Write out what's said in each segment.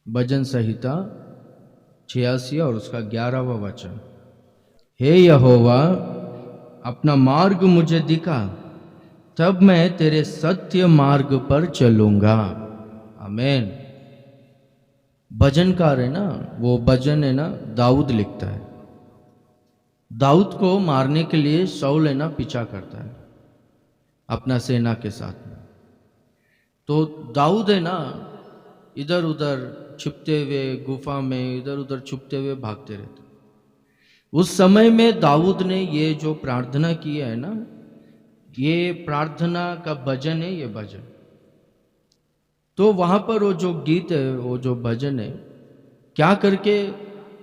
भजन संहिता 86 और उसका 11वां वचन। हे यहोवा, अपना मार्ग मुझे दिखा, तब मैं तेरे सत्य मार्ग पर चलूंगा। आमीन। भजनकार है ना, वो भजन है ना दाऊद लिखता है। दाऊद को मारने के लिए शाऊल है ना पीछा करता है अपना सेना के साथ में। तो दाऊद है ना इधर उधर छुपते हुए गुफा में इधर उधर छुपते हुए भागते रहते। उस समय में दाऊद ने ये जो प्रार्थना की है ना, ये प्रार्थना का भजन है, ये भजन। तो वहां पर वो जो गीत है, वो जो भजन है, क्या करके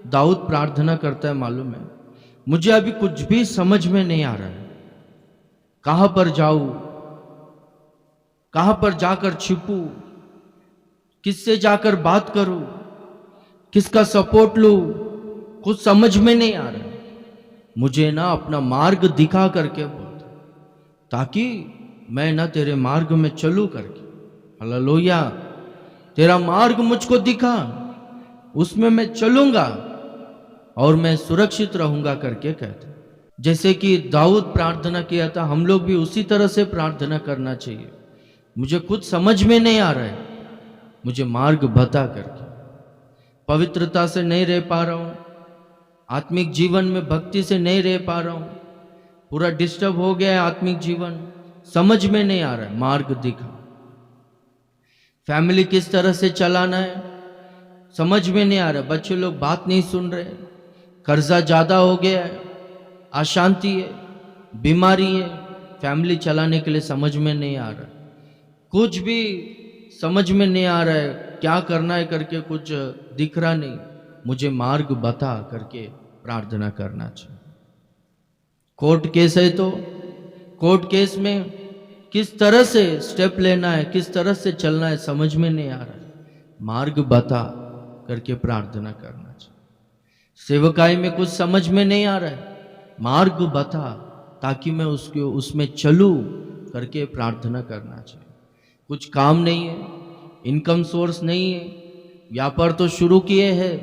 दाऊद प्रार्थना करता है मालूम है? मुझे अभी कुछ भी समझ में नहीं आ रहा है, कहां पर जाऊं, कहां पर जाकर छिपूं, किससे जाकर बात करूं, किसका सपोर्ट लूं, कुछ समझ में नहीं आ रहा है। मुझे ना अपना मार्ग दिखा करके बोलता, ताकि मैं ना तेरे मार्ग में चलूं करके। हालेलुया। तेरा मार्ग मुझको दिखा, उसमें मैं चलूंगा और मैं सुरक्षित रहूंगा करके कहते। जैसे कि दाऊद प्रार्थना किया था, हम लोग भी उसी तरह से प्रार्थना करना चाहिए। मुझे कुछ समझ में नहीं आ रहा है, मुझे मार्ग बता करके। पवित्रता से नहीं रह पा रहा हूं, आत्मिक जीवन में भक्ति से नहीं रह पा रहा हूं, पूरा डिस्टर्ब हो गया है आत्मिक जीवन, समझ में नहीं आ रहा है, मार्ग दिखा। फैमिली किस तरह से चलाना है समझ में नहीं आ रहा, बच्चे लोग बात नहीं सुन रहे, कर्जा ज्यादा हो गया है, अशांति है, बीमारी है, फैमिली चलाने के लिए समझ में नहीं आ रहा, कुछ भी समझ में नहीं आ रहा है, क्या करना है करके कुछ दिख रहा नहीं। मुझे मार्ग बता करके प्रार्थना करना चाहिए। कोर्ट केस है तो कोर्ट केस में किस तरह से स्टेप लेना है, किस तरह से चलना है, समझ में नहीं आ रहा है, मार्ग बता करके प्रार्थना करना चाहिए। सेवकाई में कुछ समझ में नहीं आ रहा है, मार्ग बता ताकि मैं उसमें चलूं करके प्रार्थना करना चाहिए। कुछ काम नहीं है, इनकम सोर्स नहीं है, व्यापार तो शुरू किए हैं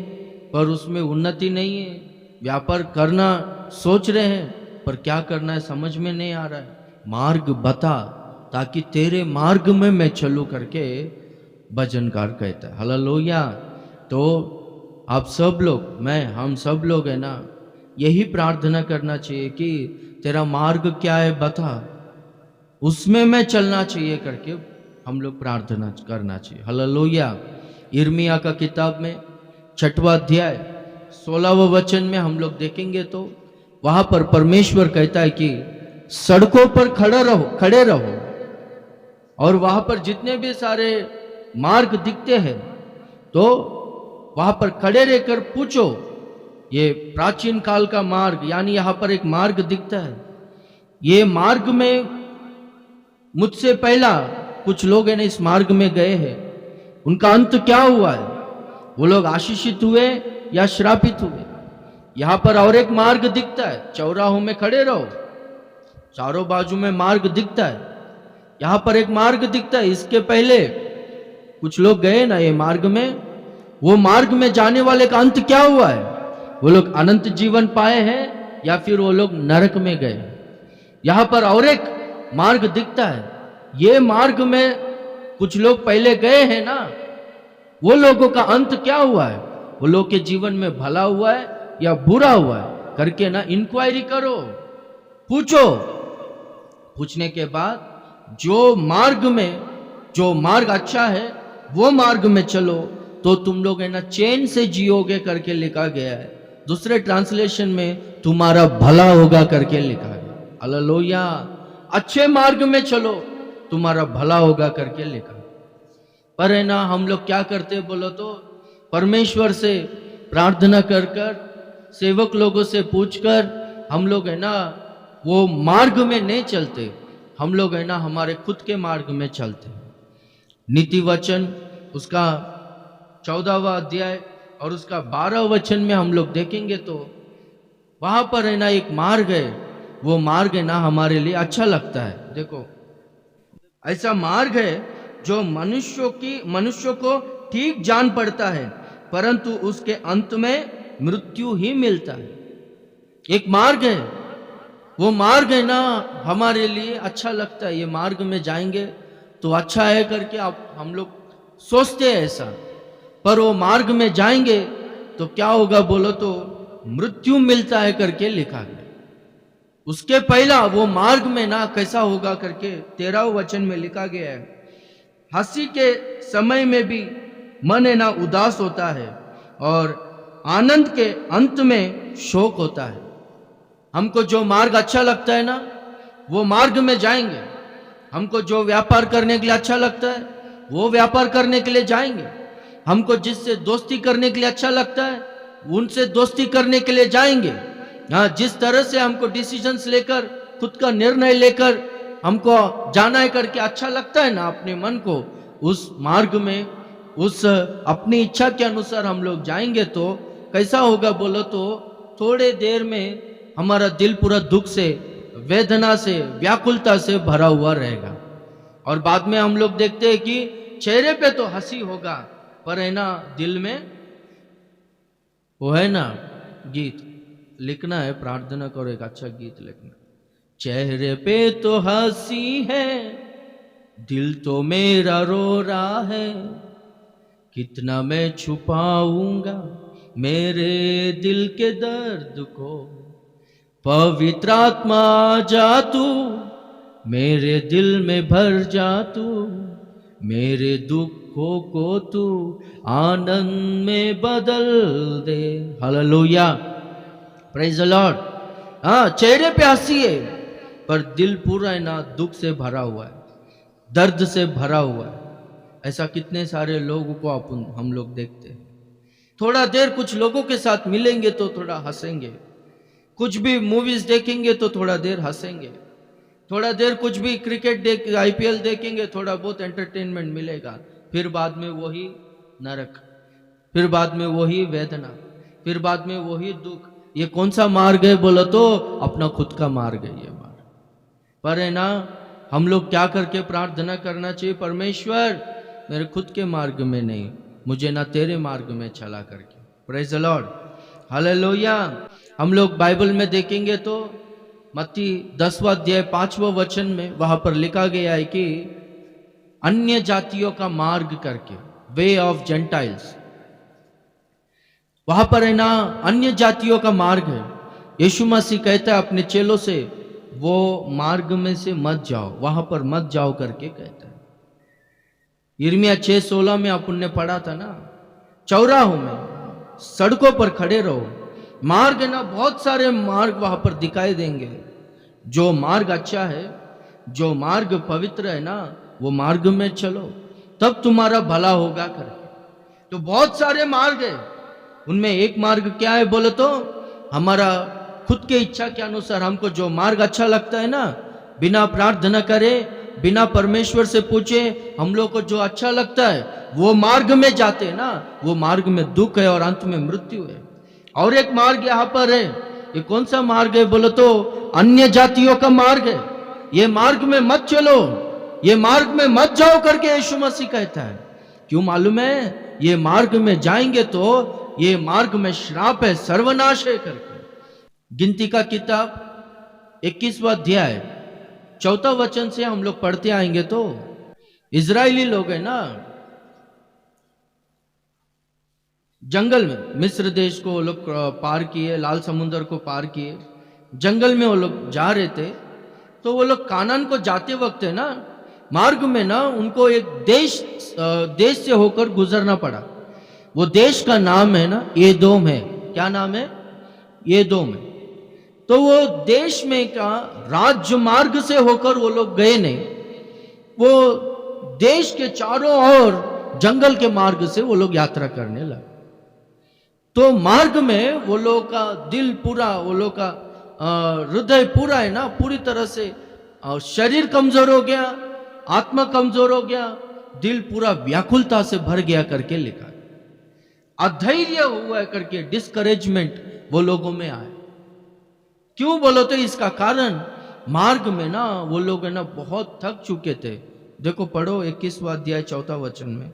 पर उसमें उन्नति नहीं है, व्यापार करना सोच रहे हैं पर क्या करना है समझ में नहीं आ रहा है, मार्ग बता ताकि तेरे मार्ग में मैं चलूं करके भजनकार कहता है। हालेलुया। तो आप सब लोग, हम सब लोग है ना, यही प्रार्थना करना चाहिए कि तेरा मार्ग क्या है बता, उसमें मैं चलना चाहिए करके हम लोग प्रार्थना करना चाहिए। हालेलुया। यिर्मयाह का किताब में 6वां अध्याय 16वां वचन में हम लोग देखेंगे तो वहां पर परमेश्वर कहता है कि सड़कों पर खड़े रहो और वहां पर जितने भी सारे मार्ग दिखते हैं तो वहां पर खड़े रहकर पूछो, ये प्राचीन काल का मार्ग, यानी यहां पर एक मार्ग दिखता है, ये मार्ग में मुझसे पहला कुछ लोग है ना इस मार्ग में गए हैं, उनका अंत क्या हुआ है, वो लोग आशीषित हुए या श्रापित हुए। यहां पर और एक मार्ग दिखता है, चौराहों में खड़े रहो, चारों बाजू में मार्ग दिखता है, यहां पर एक मार्ग दिखता है, इसके पहले कुछ लोग गए ना ये मार्ग में, वो मार्ग में जाने वाले का अंत क्या हुआ है, वो लोग अनंत जीवन पाए हैं या फिर वो लोग नरक में गए। यहां पर और एक मार्ग दिखता है, ये मार्ग में कुछ लोग पहले गए हैं ना, वो लोगों का अंत क्या हुआ है, वो लोग के जीवन में भला हुआ है या बुरा हुआ है करके ना इंक्वायरी करो, पूछो। पूछने के बाद जो मार्ग अच्छा है वो मार्ग में चलो तो तुम लोग है ना चैन से जियोगे करके लिखा गया है। दूसरे ट्रांसलेशन में तुम्हारा भला होगा करके लिखा गया। हालेलुया। अच्छे मार्ग में चलो, तुम्हारा भला होगा करके लिखा। पर है ना हम लोग क्या करते बोलो तो, परमेश्वर से प्रार्थना कर कर, सेवक लोगों से पूछकर हम लोग है ना वो मार्ग में नहीं चलते, हम लोग है ना हमारे खुद के मार्ग में चलते। नीति वचन उसका 14वां अध्याय और उसका 12वां वचन में हम लोग देखेंगे तो वहां पर है ना एक मार्ग है, वो मार्ग है ना हमारे लिए अच्छा लगता है। देखो, ऐसा मार्ग है जो मनुष्यों को ठीक जान पड़ता है, परंतु उसके अंत में मृत्यु ही मिलता है। एक मार्ग है, वो मार्ग है ना हमारे लिए अच्छा लगता है, ये मार्ग में जाएंगे तो अच्छा है करके आप हम लोग सोचते हैं ऐसा, पर वो मार्ग में जाएंगे तो क्या होगा बोलो तो मृत्यु मिलता है करके लिखा गया। उसके पहला वो मार्ग में ना कैसा होगा करके 13वें वचन में लिखा गया है, हंसी के समय में भी मन है ना उदास होता है और आनंद के अंत में शोक होता है। हमको जो मार्ग अच्छा लगता है ना वो मार्ग में जाएंगे, हमको जो व्यापार करने के लिए अच्छा लगता है वो व्यापार करने के लिए जाएंगे, हमको जिससे दोस्ती करने के लिए अच्छा लगता है उनसे दोस्ती करने के लिए जाएंगे। हाँ, जिस तरह से हमको डिसीजंस लेकर खुद का निर्णय लेकर हमको जाना है करके अच्छा लगता है ना अपने मन को, उस मार्ग में उस अपनी इच्छा के अनुसार हम लोग जाएंगे तो कैसा होगा बोलो तो थोड़े देर में हमारा दिल पूरा दुख से, वेदना से, व्याकुलता से भरा हुआ रहेगा और बाद में हम लोग देखते हैं कि चेहरे पे तो हंसी होगा पर है ना दिल में वो है ना गीत लिखना है, प्रार्थना करो एक अच्छा गीत लिखना। चेहरे पे तो हंसी है, दिल तो मेरा रो रहा है, कितना मैं छुपाऊंगा मेरे दिल के दर्द को, पवित्र आत्मा जा तू मेरे दिल में भर जा तू, मेरे दुखों को तू आनंद में बदल दे। Hallelujah, praise the Lord. हाँ, चेहरे पे हंसी है पर दिल पूरा है ना दुख से भरा हुआ है, दर्द से भरा हुआ है। ऐसा कितने सारे लोगों को हम लोग देखते हैं। थोड़ा देर कुछ लोगों के साथ मिलेंगे तो थोड़ा हंसेंगे, कुछ भी मूवीज देखेंगे तो थोड़ा देर हंसेंगे, थोड़ा देर कुछ भी क्रिकेट देख आईपीएल देखेंगे थोड़ा बहुत एंटरटेनमेंट मिलेगा, फिर बाद में वही नरक, फिर बाद में वही वेदना, फिर बाद में वही दुख। ये कौन सा मार्ग है बोला तो अपना खुद का मार्ग है ये मार्ग। पर है ना हम लोग क्या करके प्रार्थना करना चाहिए, परमेश्वर मेरे खुद के मार्ग में नहीं, मुझे ना तेरे मार्ग में चला करके। Praise the Lord, hallelujah. हम लोग बाइबल में देखेंगे तो मत्ती 10वां अध्याय 5वां वचन में वहां पर लिखा गया है कि अन्य जातियों का मार्ग करके, वे ऑफ जेंटाइल्स, वहां पर है ना अन्य जातियों का मार्ग है। यीशु मसीह कहता है अपने चेलों से वो मार्ग में से मत जाओ, वहां पर मत जाओ करके कहता है। यिर्मयाह 6:16 में अपन ने पढ़ा था ना, चौराहों में सड़कों पर खड़े रहो, मार्ग है ना बहुत सारे मार्ग वहां पर दिखाई देंगे। जो मार्ग अच्छा है, जो मार्ग पवित्र है ना वो मार्ग में चलो तब तुम्हारा भला होगा करके। तो बहुत सारे मार्ग है, उनमें एक मार्ग क्या है बोलो तो हमारा खुद के इच्छा के अनुसार हमको जो मार्ग अच्छा लगता है ना, बिना प्रार्थना करे, बिना परमेश्वर से पूछे हम लोग को जो अच्छा लगता है वो मार्ग में जाते हैं ना, वो मार्ग में दुख है और अंत में मृत्यु है। और एक मार्ग यहाँ पर है, ये कौन सा मार्ग है बोलो तो अन्य जातियों का मार्ग है। ये मार्ग में मत चलो, ये मार्ग में मत जाओ करके यीशु मसीह कहता है। क्यों मालूम है? ये मार्ग में जाएंगे तो ये मार्ग में श्राप है, सर्वनाश है करके। गिनती का किताब 21वां अध्याय 4वां वचन से हम लोग पढ़ते आएंगे तो इजरायली लोग है ना जंगल में, मिस्र देश को वो लोग पार किए, लाल समुद्र को पार किए, जंगल में वो लोग जा रहे थे। तो वो लोग कानान को जाते वक्त है ना मार्ग में ना उनको एक देश से होकर गुजरना पड़ा। वो देश का नाम है ना एदोम है। क्या नाम है? एदोम है। तो वो देश में का राज्य मार्ग से होकर वो लोग गए नहीं, वो देश के चारों ओर जंगल के मार्ग से वो लोग यात्रा करने लगे। तो मार्ग में वो लोग का दिल पूरा, वो लोग का हृदय पूरा है ना पूरी तरह से, शरीर कमजोर हो गया, आत्मा कमजोर हो गया, दिल पूरा व्याकुलता से भर गया करके लिखा। अधैर्य हुआ करके, डिस्करेजमेंट वो लोगों में आए। क्यों बोलो तो इसका कारण मार्ग में ना वो लोग है ना बहुत थक चुके थे। देखो पढ़ो 21वां अध्याय 4वां वचन में,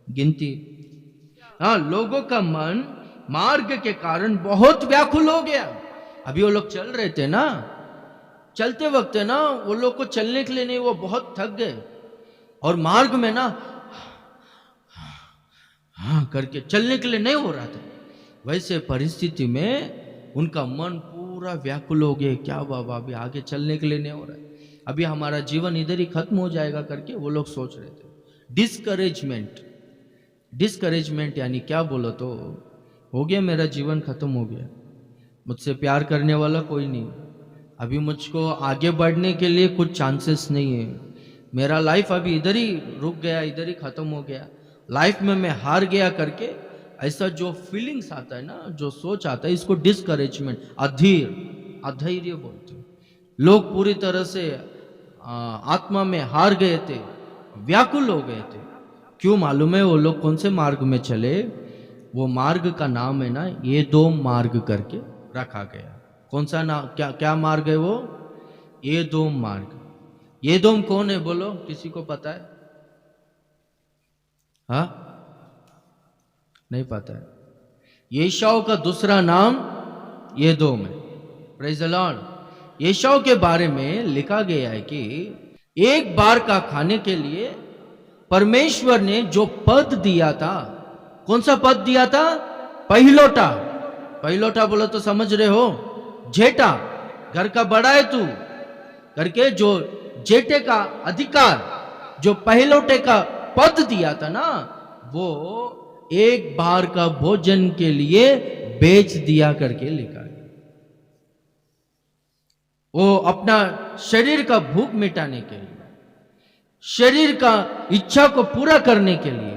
गिनती हाँ, लोगों का मन मार्ग के कारण बहुत व्याकुल हो गया। अभी वो लोग चल रहे थे ना, चलते वक्त है ना, वो लोग को चलने के लिए नहीं, वो बहुत थक गए और मार्ग में ना हाँ करके चलने के लिए नहीं हो रहा था। वैसे परिस्थिति में उनका मन पूरा व्याकुल हो गया, क्या बाबा अभी आगे चलने के लिए नहीं हो रहा है, अभी हमारा जीवन इधर ही खत्म हो जाएगा करके वो लोग सोच रहे थे। डिस्करेजमेंट, डिस्करेजमेंट यानी क्या बोलो तो, हो गया मेरा जीवन खत्म हो गया, मुझसे प्यार करने वाला कोई नहीं, अभी मुझको आगे बढ़ने के लिए कुछ चांसेस नहीं है, मेरा लाइफ अभी इधर ही रुक गया, इधर ही खत्म हो गया, लाइफ में मैं हार गया करके ऐसा जो फीलिंग्स आता है ना, जो सोच आता है, इसको डिस्करेजमेंट, अधैर्य बोलते हैं। लोग पूरी तरह से आत्मा में हार गए थे, व्याकुल हो गए थे। क्यों मालूम है? वो लोग कौन से मार्ग में चले? वो मार्ग का नाम है ना, ये दो मार्ग करके रखा गया। कौन सा नाम, क्या क्या मार्ग है वो? ये दो मार्ग। ये दो कौन है बोलो, किसी को पता है? हाँ, नहीं पता है। येशाऊ का दूसरा नाम ये दो में। Praise the Lord. येशाऊ के बारे में लिखा गया है कि एक बार का खाने के लिए परमेश्वर ने जो पद दिया था, कौन सा पद दिया था? पहिलोटा। पहिलोटा बोलो तो समझ रहे हो, जेठा, घर का बड़ा है तू करके जो जेठे का अधिकार, जो पहिलोटे का पद दिया था ना, वो एक बार का भोजन के लिए बेच दिया करके लिखा है। वो अपना शरीर का भूख मिटाने के लिए, शरीर का इच्छा को पूरा करने के लिए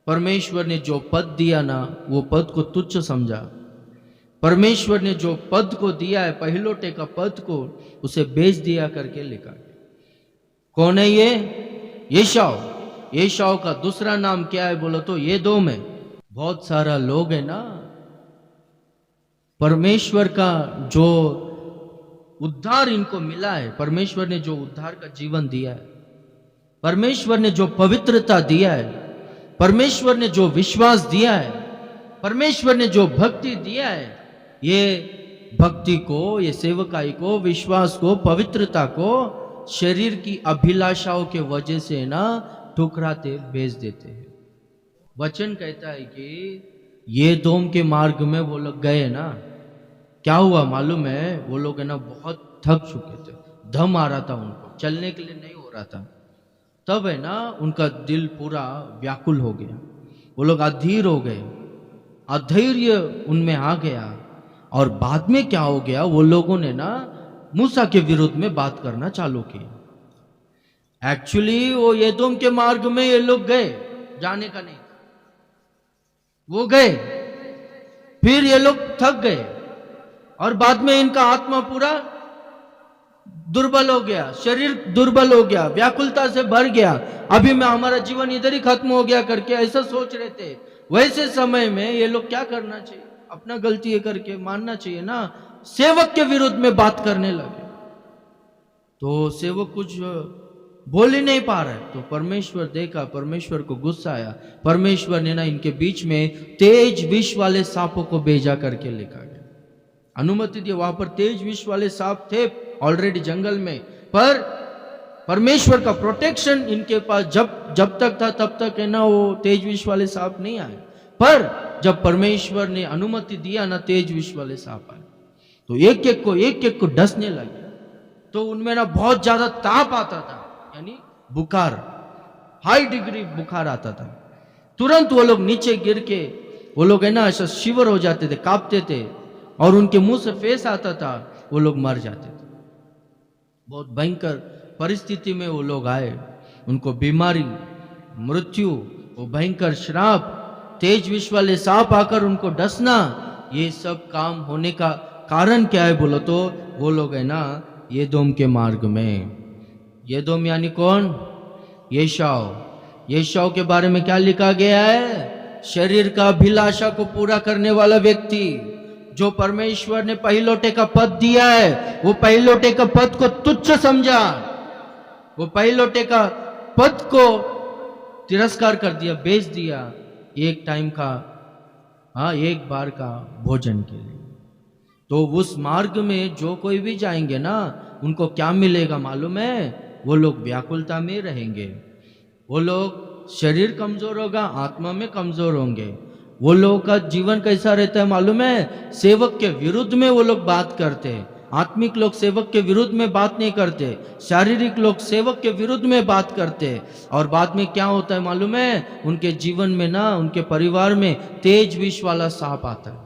परमेश्वर ने जो पद दिया ना, वो पद को तुच्छ समझा। परमेश्वर ने जो पद को दिया है, पहिलोटे का पद को, उसे बेच दिया करके लिखा है। कौन है ये? येशाऊ। येशाऊ का दूसरा नाम क्या है बोलो तो ये दो में। बहुत सारा लोग है ना, परमेश्वर का जो उद्धार इनको मिला है, परमेश्वर ने जो उद्धार का जीवन दिया है, परमेश्वर ने जो पवित्रता दिया है, परमेश्वर ने जो विश्वास दिया है, परमेश्वर ने जो भक्ति दिया है, ये भक्ति को, ये सेवकाई को, विश्वास को, पवित्रता को शरीर की अभिलाषाओं के वजह से ना ठुकराते, बेच देते हैं। वचन कहता है कि ये दोम के मार्ग में वो लोग गए ना, क्या हुआ मालूम है? वो लोग है ना बहुत थक चुके थे, दम आ रहा था उनको, चलने के लिए नहीं हो रहा था। तब है ना उनका दिल पूरा व्याकुल हो गया, वो लोग अधीर हो गए, अधैर्य उनमें आ गया। और बाद में क्या हो गया? वो लोगों ने ना मूसा के विरुद्ध में बात करना चालू किया। एक्चुअली वो एदोम के मार्ग में ये लोग गए, जाने का नहीं, वो गए, फिर ये लोग थक गए और बाद में इनका आत्मा पूरा दुर्बल हो गया, शरीर दुर्बल हो गया, व्याकुलता से भर गया, अभी मैं हमारा जीवन इधर ही खत्म हो गया करके ऐसा सोच रहे थे। वैसे समय में ये लोग क्या करना चाहिए? अपना गलती है करके मानना चाहिए ना, सेवक के विरुद्ध में बात करने लगे। तो सेवक कुछ बोल ही नहीं पा रहा है, तो परमेश्वर देखा, परमेश्वर को गुस्सा आया, परमेश्वर ने ना इनके बीच में तेज विष वाले सांपों को भेजा करके लिखा गया, अनुमति दी। वहां पर तेज विष वाले सांप थे ऑलरेडी जंगल में, पर परमेश्वर का प्रोटेक्शन इनके पास जब तक था तब तक है ना वो तेज विष वाले सांप नहीं आए। पर जब परमेश्वर ने अनुमति दिया ना, तेज विष वाले सांप आए, तो एक एक को डसने लगे। तो उनमें ना बहुत ज्यादा ताप आता था, यानी बुखार, हाई डिग्री बुखार आता था। तुरंत वो लोग नीचे गिर के, वो लोग है ना ऐसा शिवर हो जाते थे, कांपते थे, और उनके मुंह से फेस आता था, वो लोग मर जाते थे। बहुत भयंकर परिस्थिति में वो लोग आए, उनको बीमारी, मृत्यु, वो भयंकर श्राप, तेज विष वाले सांप आकर उनको डसना, ये सब काम होने का कारण क्या है बोलो तो वो लोग है ना एदोम के मार्ग में। एदोम यानी कौन? येशाऊ। येशाऊ के बारे में क्या लिखा गया है? शरीर का अभिलाषा को पूरा करने वाला व्यक्ति, जो परमेश्वर ने पहिलोटे का पद दिया है, वो पहिलोटे का पद को तुच्छ समझा, वो पहिलोटे का पद को तिरस्कार कर दिया, बेच दिया, एक टाइम का, हाँ, एक बार का भोजन के लिए। तो उस मार्ग में जो कोई भी जाएंगे ना, उनको क्या मिलेगा मालूम है? वो लोग व्याकुलता में रहेंगे, वो लोग शरीर कमजोर होगा, आत्मा में कमजोर होंगे। वो लोगों का जीवन कैसा रहता है मालूम है? सेवक के विरुद्ध में वो लोग बात करते हैं। आत्मिक लोग सेवक के विरुद्ध में बात नहीं करते, शारीरिक लोग सेवक के विरुद्ध में बात करते हैं। और बाद में क्या होता है मालूम है? उनके जीवन में ना, उनके परिवार में तेज विष वाला सांप आता है,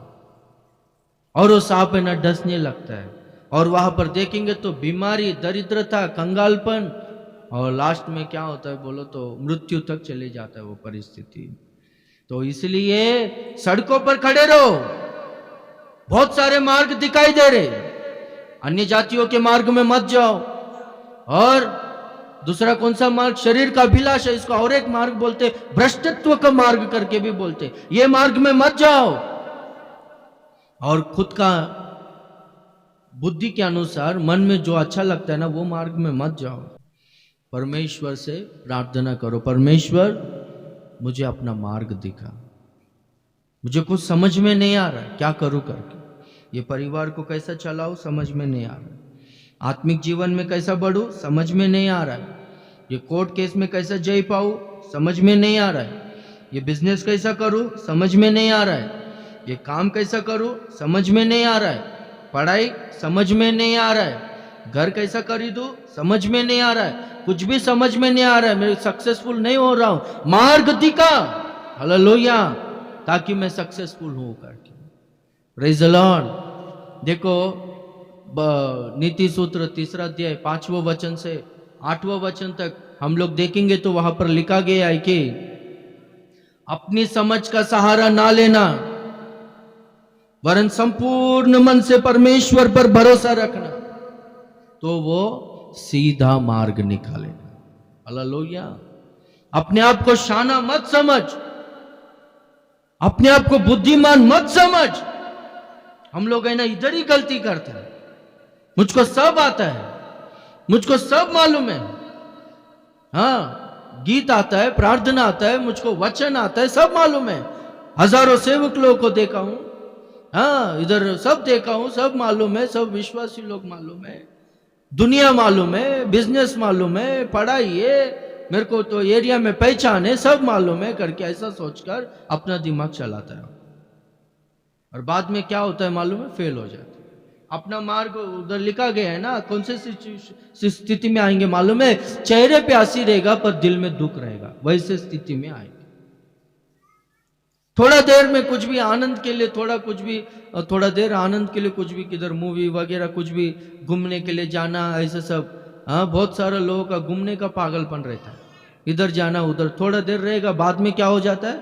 और वो सांप है ना डसने लगता है, और वहां पर देखेंगे तो बीमारी, दरिद्रता, कंगालपन, और लास्ट में क्या होता है बोलो तो मृत्यु तक चले जाता है वो परिस्थिति। तो इसलिए सड़कों पर खड़े रहो, बहुत सारे मार्ग दिखाई दे रहे, अन्य जातियों के मार्ग में मत जाओ। और दूसरा कौन सा मार्ग? शरीर का अभिलाष है, इसको और एक मार्ग बोलते, भ्रष्टत्व का मार्ग करके भी बोलते। ये मार्ग में मत जाओ, और खुद का बुद्धि के अनुसार मन में जो अच्छा लगता है ना, वो मार्ग में मत जाओ। परमेश्वर से प्रार्थना करो, परमेश्वर मुझे अपना मार्ग दिखा, मुझे कुछ समझ में नहीं आ रहा है, क्या करूं करके, ये परिवार को कैसा चलाऊं समझ में नहीं आ रहा है, आत्मिक जीवन में कैसा बढ़ूं समझ में नहीं आ रहा है, ये कोर्ट केस में कैसा जय पाऊं समझ में नहीं आ रहा है, ये बिजनेस कैसा करूं समझ में नहीं आ रहा है, ये काम कैसा करूं समझ में नहीं आ रहा है, पढ़ाई समझ में नहीं आ रहा है, घर कैसा खरीदूं समझ में नहीं आ रहा है, कुछ भी समझ में नहीं आ रहा है, मैं सक्सेसफुल नहीं हो रहा हूं, मार्ग दिखा, हालेलुया, ताकि मैं सक्सेसफुल हूं करके। Praise the Lord. देखो नीति सूत्र 3 अध्याय 5वें वचन से 8वें वचन तक हम लोग देखेंगे तो वहां पर लिखा गया है कि अपनी समझ का सहारा ना लेना, वरन संपूर्ण मन से परमेश्वर पर भरोसा रखना, तो वो सीधा मार्ग निकालेगा। हालेलुया। अपने आप को शाना मत समझ, अपने आप को बुद्धिमान मत समझ। हम लोग है ना इधर ही गलती करते हैं, मुझको सब आता है, मुझको सब मालूम है, हाँ, गीत आता है, प्रार्थना आता है, मुझको वचन आता है, सब मालूम है, हजारों सेवक लोगों को देखा हूं, हाँ, इधर सब देखा हूं, सब मालूम है, सब विश्वासी लोग मालूम है, दुनिया मालूम है, बिजनेस मालूम है, पढ़ाई है, मेरे को तो एरिया में पहचान है, सब मालूम है करके ऐसा सोचकर अपना दिमाग चलाता है, और बाद में क्या होता है मालूम है? फेल हो जाता है। अपना मार्ग उधर लिखा गया है ना, कौन से स्थिति में आएंगे मालूम है? चेहरे पे हंसी रहेगा पर दिल में दुख रहेगा, वैसे स्थिति में आएंगे। थोड़ा देर में कुछ भी आनंद के लिए, थोड़ा देर आनंद के लिए कुछ भी, किधर मूवी वगैरह कुछ भी घूमने के लिए जाना, ऐसा सब, हाँ, बहुत सारे लोगों का घूमने का पागलपन रहता है, इधर जाना उधर, थोड़ा देर रहेगा, बाद में क्या हो जाता है?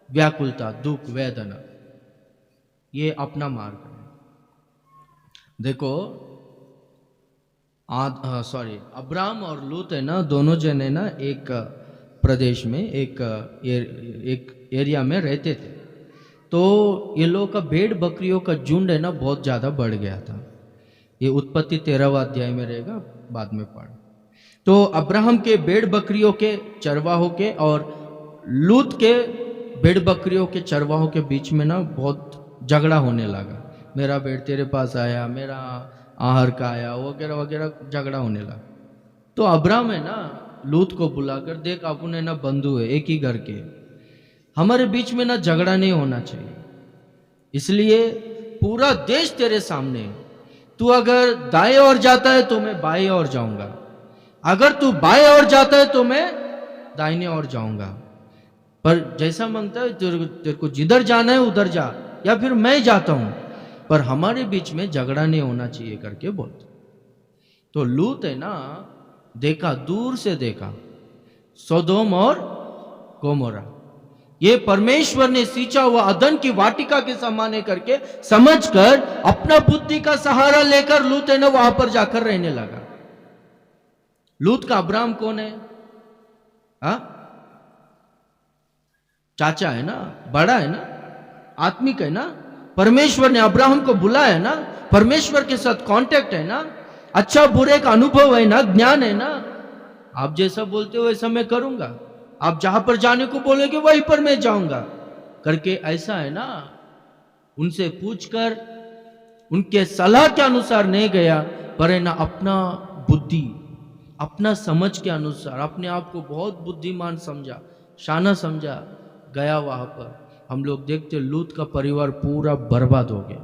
व्याकुलता, दुख, वेदना। ये अपना मार्ग है। देखो अब्राहम और लूत है ना, दोनों जन है ना एक प्रदेश में, एक एरिया में रहते थे। तो ये लोग का भेड़ बकरियों का झुंड है ना बहुत ज़्यादा बढ़ गया था। ये उत्पत्ति 13वां अध्याय में रहेगा, बाद में पढ़। तो अब्राहम के भेड़ बकरियों के चरवाहों के और लूत के भेड़ बकरियों के चरवाहों के बीच में ना बहुत झगड़ा होने लगा। मेरा भेड़ तेरे पास आया, मेरा आहार का आया, वगैरह वगैरह झगड़ा होने लगा। तो अब्राहम है ना लूत को बुलाकर, देख अपन है ना बंधु है, एक ही घर के, हमारे बीच में ना झगड़ा नहीं होना चाहिए, इसलिए पूरा देश तेरे सामने है, तू अगर दाएं ओर जाता है तो मैं बाएं ओर जाऊंगा, अगर तू बाएं ओर जाता है तो मैं दाहिने ओर जाऊंगा, पर जैसा मांगता है तेरे को जिधर जाना है उधर जा, या फिर मैं जाता हूं, पर हमारे बीच में झगड़ा नहीं होना चाहिए करके बोलते। तो लूत है ना देखा, दूर से देखा सोदोम और गोमोरा, ये परमेश्वर ने सींचा हुआ अदन की वाटिका के समान है करके समझकर अपना बुद्धि का सहारा लेकर लूत है ना वहां पर जाकर रहने लगा। लूत का अब्राहम कौन है? चाचा है ना, बड़ा है ना, आत्मिक है ना, परमेश्वर ने अब्राहम को बुलाया है ना, परमेश्वर के साथ कांटेक्ट है ना, अच्छा बुरे का अनुभव है ना, ज्ञान है ना, आप जैसा बोलते हो वैसा मैं करूंगा, आप जहां पर जाने को बोलेंगे वहीं पर मैं जाऊंगा करके, ऐसा है ना। उनसे पूछकर उनके सलाह के अनुसार नहीं गया, पर है ना अपना बुद्धि, अपना समझ के अनुसार अपने आप को बहुत बुद्धिमान समझा, शाना समझा, गया वहां पर। हम लोग देखते लूत का परिवार पूरा बर्बाद हो गया,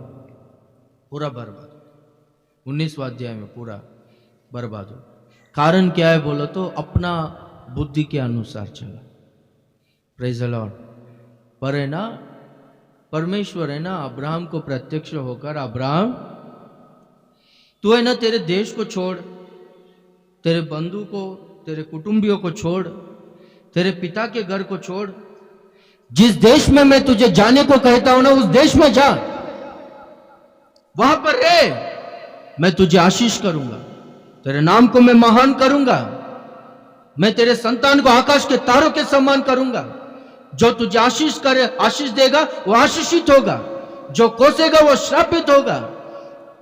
पूरा बर्बाद, 19वां अध्याय में पूरा बर्बाद हो। कारण क्या है बोलो तो अपना बुद्धि के अनुसार चला। Praise the Lord. पर है ना परमेश्वर है ना अब्राहम को प्रत्यक्ष होकर, अब्राहम तू है ना तेरे देश को छोड़, तेरे बंधु को, तेरे कुटुंबियों को छोड़, तेरे पिता के घर को छोड़, जिस देश में मैं तुझे जाने को कहता हूं ना उस देश में जा, वहां पर रहे, मैं तुझे आशीष करूंगा, तेरे नाम को मैं महान करूंगा, मैं तेरे संतान को आकाश के तारों के समान करूंगा। जो तुझे आशीष करे, आशीष देगा वो आशीषित होगा, जो कोसेगा वो श्रापित होगा।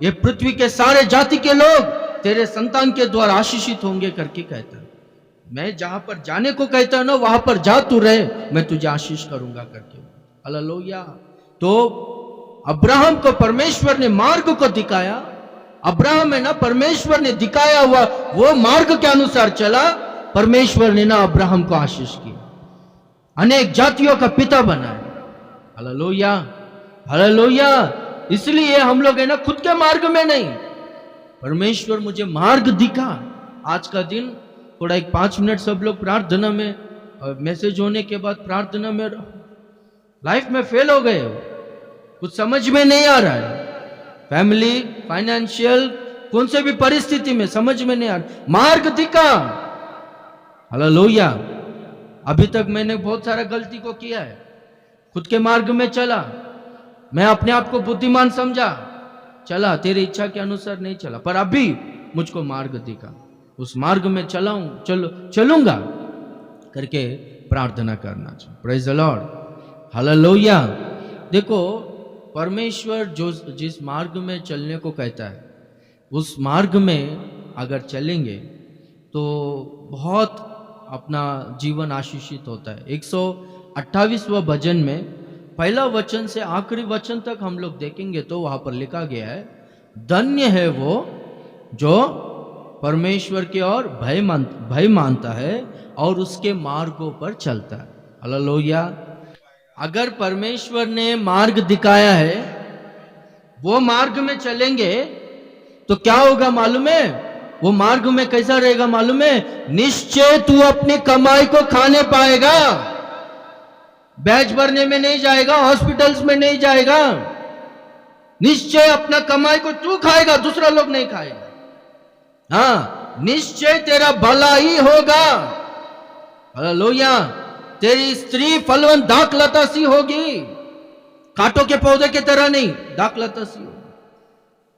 ये पृथ्वी के सारे जाति के लोग तेरे संतान के द्वारा आशीषित होंगे करके कहता है। मैं जहां पर जाने को कहता हूं ना वहां पर जा तू रहे, मैं तुझे आशीष करूंगा करके। हालेलुया। तो अब्राहम को परमेश्वर ने मार्ग को दिखाया। अब्राहम है ना परमेश्वर ने दिखाया हुआ वो मार्ग के अनुसार चला। परमेश्वर ने ना अब्राहम को आशीष की, अनेक जातियों का पिता बनाया। Hallelujah, hallelujah. इसलिए हम लोग है ना खुद के मार्ग में नहीं, परमेश्वर मुझे मार्ग दिखा। आज का दिन थोड़ा एक 5 मिनट सब लोग प्रार्थना में, मैसेज होने के बाद प्रार्थना में, लाइफ में फेल हो गए हो, कुछ समझ में नहीं आ रहा है, फैमिली, फाइनेंशियल, कौन से भी परिस्थिति में समझ में नहीं आ रहा, मार्ग दिखा। हालेलुया। अभी तक मैंने बहुत सारा गलती को किया है, खुद के मार्ग में चला, मैं अपने आप को बुद्धिमान समझा, चला, तेरी इच्छा के अनुसार नहीं चला, पर अभी मुझको मार्ग दिखा, उस मार्ग में चलूंगा करके प्रार्थना करना चाहिए। Praise the Lord, hallelujah. देखो परमेश्वर जो जिस मार्ग में चलने को कहता है उस मार्ग में अगर चलेंगे तो बहुत अपना जीवन आशीषित होता है। 128वां भजन में पहला वचन से आखिरी वचन तक हम लोग देखेंगे तो वहां पर लिखा गया है, धन्य है वो जो परमेश्वर की ओर भय मानता है और उसके मार्गों पर चलता है। हालेलुया। अगर परमेश्वर ने मार्ग दिखाया है, वो मार्ग में चलेंगे तो क्या होगा मालूम है? वो मार्ग में कैसा रहेगा मालूम है? निश्चय तू अपनी कमाई को खाने पाएगा, बैच भरने में नहीं जाएगा, हॉस्पिटल्स में नहीं जाएगा, निश्चय अपना कमाई को तू खाएगा, दूसरा लोग नहीं खाएगा। हाँ, निश्चय तेरा भला ही होगा। हालेलुया। तेरी स्त्री फलवंत दाखलता सी होगी, कांटों के पौधे की तरह नहीं, दाखलता सी होगी।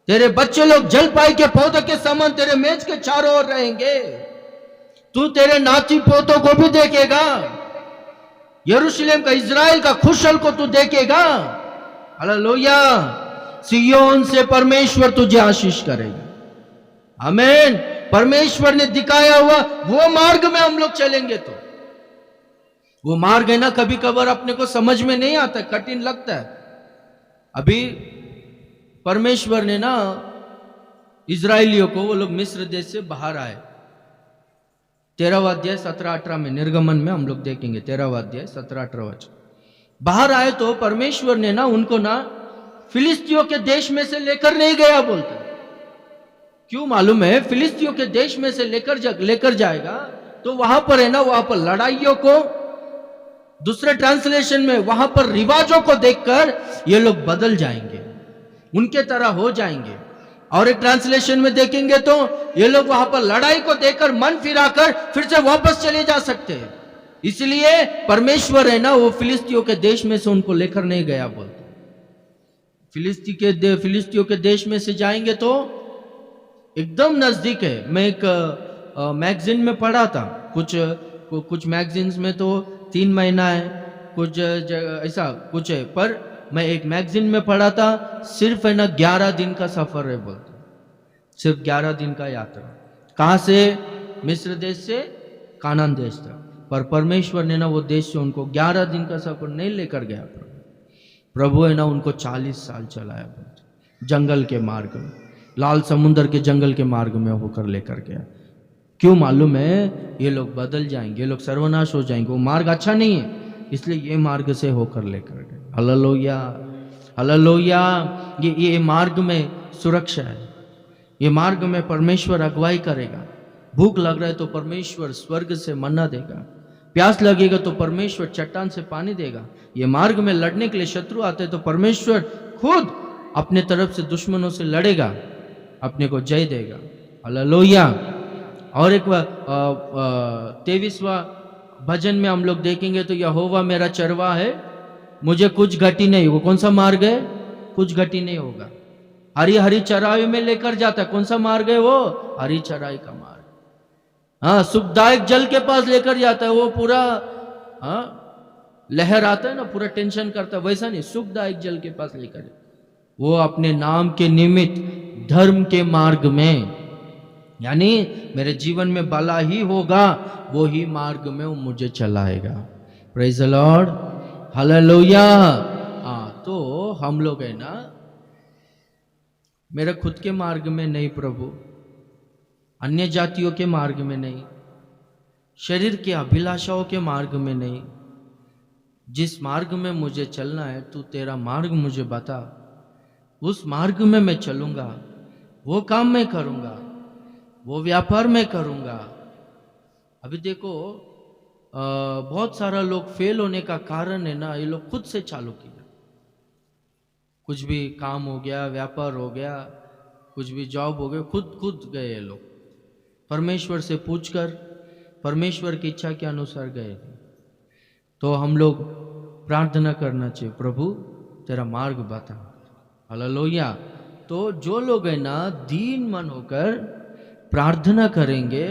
तेरे बच्चे लोग जलपाई के पौधे के समान तेरे मेज के चारों ओर रहेंगे। तू तेरे नाती पोतों को भी देखेगा, यरूशलेम का, इज़राइल का खुशल को तू देखेगा। हालेलुया। सिय्योन से परमेश्वर तुझे आशीष करेगा। आमीन। परमेश्वर ने दिखाया हुआ वो मार्ग में हम लोग चलेंगे तो वो मार्ग है ना कभी कभार अपने को समझ में नहीं आता, कठिन लगता है। अभी परमेश्वर ने ना इजराइलियों को, वो लोग मिस्र देश से बाहर आए, 13वां अध्याय 17-18 में, निर्गमन में हम लोग देखेंगे 13वां अध्याय 17-18 वचन। बाहर आए तो परमेश्वर ने ना उनको ना फिलिस्तियों के देश में से लेकर नहीं गया बोलते। क्यों मालूम है? फिलिस्तियों के देश में से लेकर जाएगा तो वहां पर है ना, वहां पर लड़ाइयों को, दूसरे ट्रांसलेशन में वहां पर रिवाजों को देखकर ये लोग बदल जाएंगे, उनके तरह हो जाएंगे। और एक ट्रांसलेशन में देखेंगे तो ये लोग वहां पर लड़ाई को देखकर मन फिराकर फिर से वापस चले जा सकते हैं। इसलिए परमेश्वर है ना वो फिलिस्तियों के देश में से उनको लेकर नहीं गया बोलते। फिलिस्तियों के देश में से जाएंगे तो एकदम नजदीक है। मैं एक मैगजीन में पढ़ा था, कुछ मैगजीन्स में तो 3 महीना है, कुछ ऐसा कुछ है, पर मैं एक मैगजीन में पढ़ा था सिर्फ है ना 11 दिन का सफर है बोलते, सिर्फ 11 दिन का यात्रा। कहां से? मिस्र देश से कानान देश तक। पर परमेश्वर ने ना वो देश से उनको 11 दिन का सफर नहीं लेकर गया। प्रभु है ना उनको 40 साल चलाया, जंगल के मार्ग में, लाल समुंदर के जंगल के मार्ग में होकर लेकर गया। क्यों मालूम है? ये लोग बदल जाएंगे, ये लोग सर्वनाश हो जाएंगे, वो मार्ग अच्छा नहीं है, इसलिए ये मार्ग से होकर लेकर गए। Hallelujah, hallelujah. ये मार्ग में सुरक्षा है, ये मार्ग में परमेश्वर अगुवाई करेगा। भूख लग रहा है तो परमेश्वर स्वर्ग से मन्ना देगा, प्यास लगेगा तो परमेश्वर चट्टान से पानी देगा। ये मार्ग में लड़ने के लिए शत्रु आते हैं तो परमेश्वर खुद अपने तरफ से दुश्मनों से लड़ेगा, अपने को जय देगा। हालेलुया। और एक 23वां भजन में हम लोग देखेंगे तो यहोवा मेरा चरवा है, मुझे कुछ घटी नहीं होगा। कौन सा मार्ग है? कुछ घटी नहीं होगा। हरी हरी चराई में लेकर जाता है। कौन सा मार्ग है वो? हरी चराई का मार्ग। हाँ, सुखदायक जल के पास लेकर जाता है। वो पूरा लहर आता है ना, पूरा टेंशन करता है, वैसा नहीं, सुखदायक जल के पास लेकर। वो अपने नाम के निमित्त धर्म के मार्ग में, यानी मेरे जीवन में भला ही होगा, वो ही मार्ग में वो मुझे चलाएगा। Praise the Lord, hallelujah. हाँ, तो हम लोग है ना मेरे खुद के मार्ग में नहीं प्रभु, अन्य जातियों के मार्ग में नहीं, शरीर के अभिलाषाओं के मार्ग में नहीं, जिस मार्ग में मुझे चलना है तू तेरा मार्ग मुझे बता, उस मार्ग में मैं चलूंगा, वो काम मैं करूंगा, वो व्यापार में करूंगा। अभी देखो बहुत सारा लोग फेल होने का कारण है ना, ये लोग खुद से चालू किया। कुछ भी काम हो गया, व्यापार हो गया, कुछ भी जॉब हो गया, खुद गए ये लोग, परमेश्वर से पूछकर परमेश्वर की इच्छा के अनुसार गए। तो हम लोग प्रार्थना करना चाहिए, प्रभु तेरा मार्ग बता। हालेलुया। तो जो लोग है ना दीन मन होकर प्रार्थना करेंगे,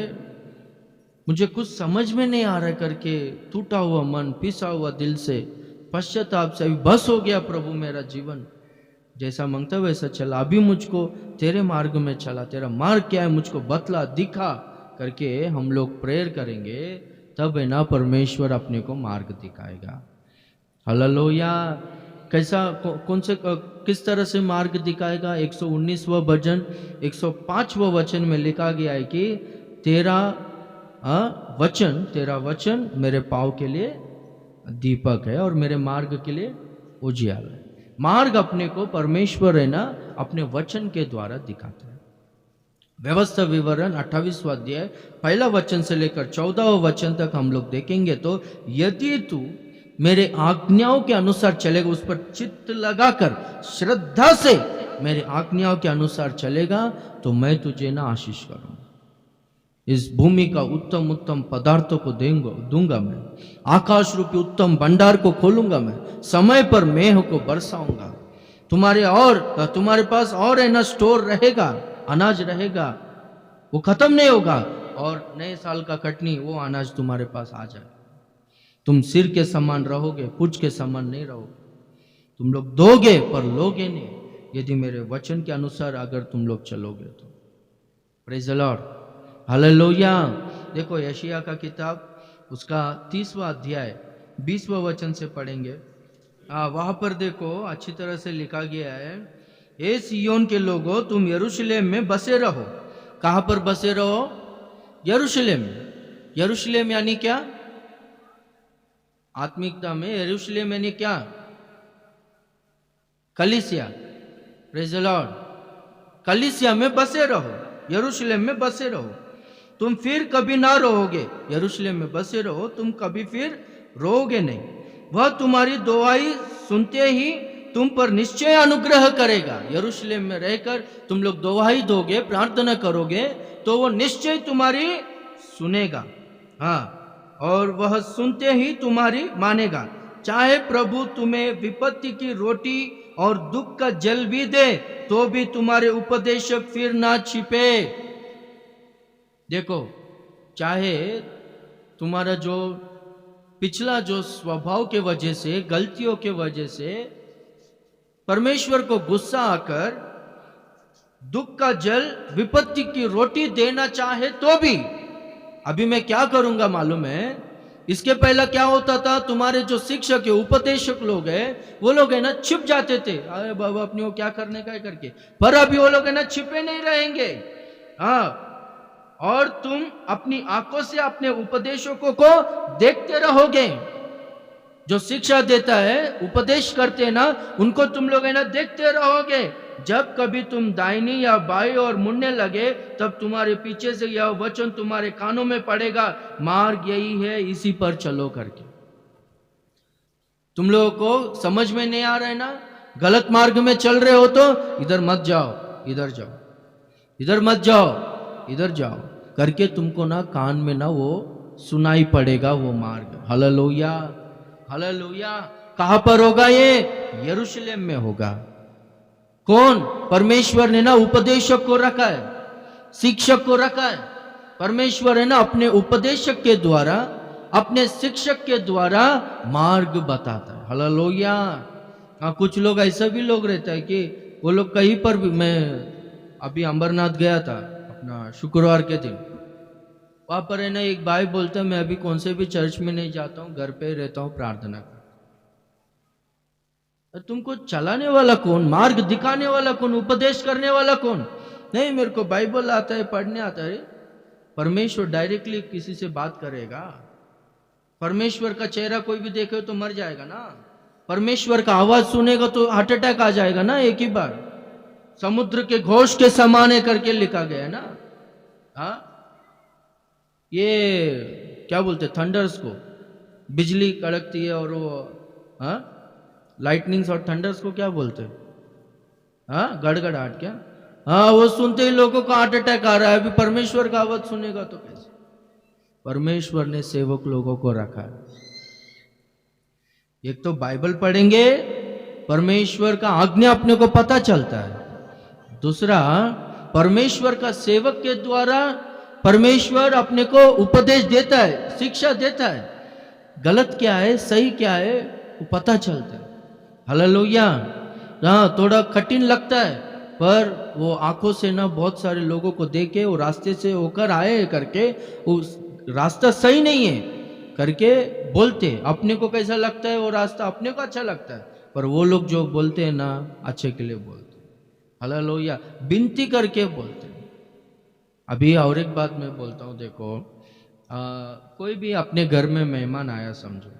मुझे कुछ समझ में नहीं आ रहा करके, टूटा हुआ मन, पिसा हुआ दिल से, पश्चाताप से, अभी बस हो गया प्रभु, मेरा जीवन जैसा मांगता वैसा चला, अभी मुझको तेरे मार्ग में चला, तेरा मार्ग क्या है मुझको बतला, दिखा करके हम लोग प्रेयर करेंगे, तब है ना परमेश्वर अपने को मार्ग दिखाएगा। हालेलुया। कैसा, कौन से, किस तरह से मार्ग दिखाएगा? 119वां भजन 105वां वचन में लिखा गया है कि तेरा वचन मेरे पाँव के लिए दीपक है और मेरे मार्ग के लिए उजियाला है। मार्ग अपने को परमेश्वर है ना अपने वचन के द्वारा दिखाता है। व्यवस्था विवरण 28वां अध्याय पहला वचन से लेकर 14वां वचन तक हम लोग देखेंगे तो यदि तू मेरे आज्ञाओं के अनुसार चलेगा, उस पर चित्त लगाकर श्रद्धा से मेरे आज्ञाओं के अनुसार चलेगा, तो मैं तुझे ना आशीष करूंगा। इस भूमि का उत्तम उत्तम पदार्थों को दूंगा मैं, आकाश रूपी उत्तम भंडार को खोलूंगा मैं, समय पर मेह को बरसाऊंगा, तुम्हारे पास और है ना स्टोर रहेगा, अनाज रहेगा, वो खत्म नहीं होगा, और नए साल का कटनी वो अनाज तुम्हारे पास आ जाए। तुम सिर के समान रहोगे, पुछ के समान नहीं रहोगे। तुम लोग दोगे पर लोगे नहीं, यदि मेरे वचन के अनुसार अगर तुम लोग चलोगे तो। Praise the Lord, hallelujah. देखो यशायाह का किताब उसका 30वां अध्याय 20वां वचन से पढ़ेंगे। वहां पर देखो अच्छी तरह से लिखा गया है, हे सिय्योन के लोगों तुम यरूशलेम में बसे रहो। कहां पर बसे रहो? यरूशलेम में। यरूशलेम यानी क्या? आत्मिकता में यरूशलेम यानी क्या? कलीसिया। Praise the Lord. कलीसिया में बसे रहो, यरूशलेम में बसे रहो, तुम फिर कभी ना रोओगे। यरूशलेम में बसे रहो, तुम कभी फिर रोओगे नहीं। वह तुम्हारी दुआई सुनते ही तुम पर निश्चय अनुग्रह करेगा। यरूशलेम में रहकर तुम लोग दुआई दोगे, प्रार्थना करोगे, तो वो निश्चय तुम्हारी सुनेगा। हाँ, और वह सुनते ही तुम्हारी मानेगा। चाहे प्रभु तुम्हें विपत्ति की रोटी और दुख का जल भी दे, तो भी तुम्हारे उपदेशक फिर ना छिपे। देखो, चाहे तुम्हारा जो पिछला जो स्वभाव के वजह से, गलतियों के वजह से परमेश्वर को गुस्सा आकर दुख का जल, विपत्ति की रोटी देना चाहे, तो भी अभी मैं क्या करूंगा मालूम है? इसके पहले क्या होता था, तुम्हारे जो शिक्षक है, उपदेशक लोग हैं, वो लोग है ना छिप जाते थे, अरे बाबा अपने को क्या करने का है करके। पर अभी वो लोग है ना छिपे नहीं रहेंगे। हाँ, और तुम अपनी आंखों से अपने उपदेशकों को देखते रहोगे। जो शिक्षा देता है, उपदेश करते हैं ना, उनको तुम लोग है ना देखते रहोगे। जब कभी तुम दाहिनी या बाई और मुड़ने लगे, तब तुम्हारे पीछे से यह वचन तुम्हारे कानों में पड़ेगा, मार्ग यही है, इसी पर चलो करके। तुम लोगों को समझ में नहीं आ रहा है ना, गलत मार्ग में चल रहे हो तो इधर मत जाओ, इधर जाओ, इधर मत जाओ, इधर जाओ करके तुमको ना कान में ना वो सुनाई पड़ेगा वो मार्ग। Hallelujah, hallelujah. कहां पर होगा ये? यरूशलेम में होगा। कौन? परमेश्वर ने ना उपदेशक को रखा है, शिक्षक को रखा है। परमेश्वर है ना अपने उपदेशक के द्वारा, अपने शिक्षक के द्वारा मार्ग बताता है। हालेलुया। हाँ, कुछ लोग ऐसा भी लोग रहता है कि वो लोग कहीं पर भी, मैं अभी अमरनाथ गया था अपना शुक्रवार के दिन, वहां पर है ना एक भाई बोलता है, मैं अभी कौन से भी चर्च में नहीं जाता हूँ, घर पे रहता हूँ, प्रार्थना कर। तुमको चलाने वाला कौन, मार्ग दिखाने वाला कौन, उपदेश करने वाला कौन? नहीं, मेरे को बाइबल आता है, पढ़ने आता है। परमेश्वर डायरेक्टली किसी से बात करेगा? परमेश्वर का चेहरा कोई भी देखे तो मर जाएगा ना। परमेश्वर का आवाज सुनेगा तो हार्ट अटैक आ जाएगा ना एक ही बार। समुद्र के घोष के समान है करके लिखा गया है ना। हाँ, ये क्या बोलते, थंडर्स को, बिजली कड़कती है और वो, हाँ, लाइटनिंग्स और थंडर्स को क्या बोलते हैं? हाँ, गड़गड़ाहट क्या? हाँ, वो सुनते ही लोगों को हार्ट अटैक आ रहा है। अभी परमेश्वर का आवाज सुनेगा तो कैसे? परमेश्वर ने सेवक लोगों को रखा है। एक तो बाइबल पढ़ेंगे, परमेश्वर का आज्ञा अपने को पता चलता है। दूसरा, परमेश्वर का सेवक के द्वारा परमेश्वर अपने को उपदेश देता है, शिक्षा देता है। गलत क्या है, सही क्या है, वो पता चलता है। हालेलुया। हाँ, थोड़ा कठिन लगता है, पर वो आंखों से ना बहुत सारे लोगों को देखे, वो रास्ते से होकर आए करके, उस रास्ता सही नहीं है करके बोलते। अपने को कैसा लगता है वो रास्ता, अपने को अच्छा लगता है, पर वो लोग जो बोलते हैं ना, अच्छे के लिए बोलते हैं। हालेलुया, विनती करके बोलते हैं। अभी और एक बात मैं बोलता हूँ, देखो, कोई भी अपने घर में मेहमान आया समझो,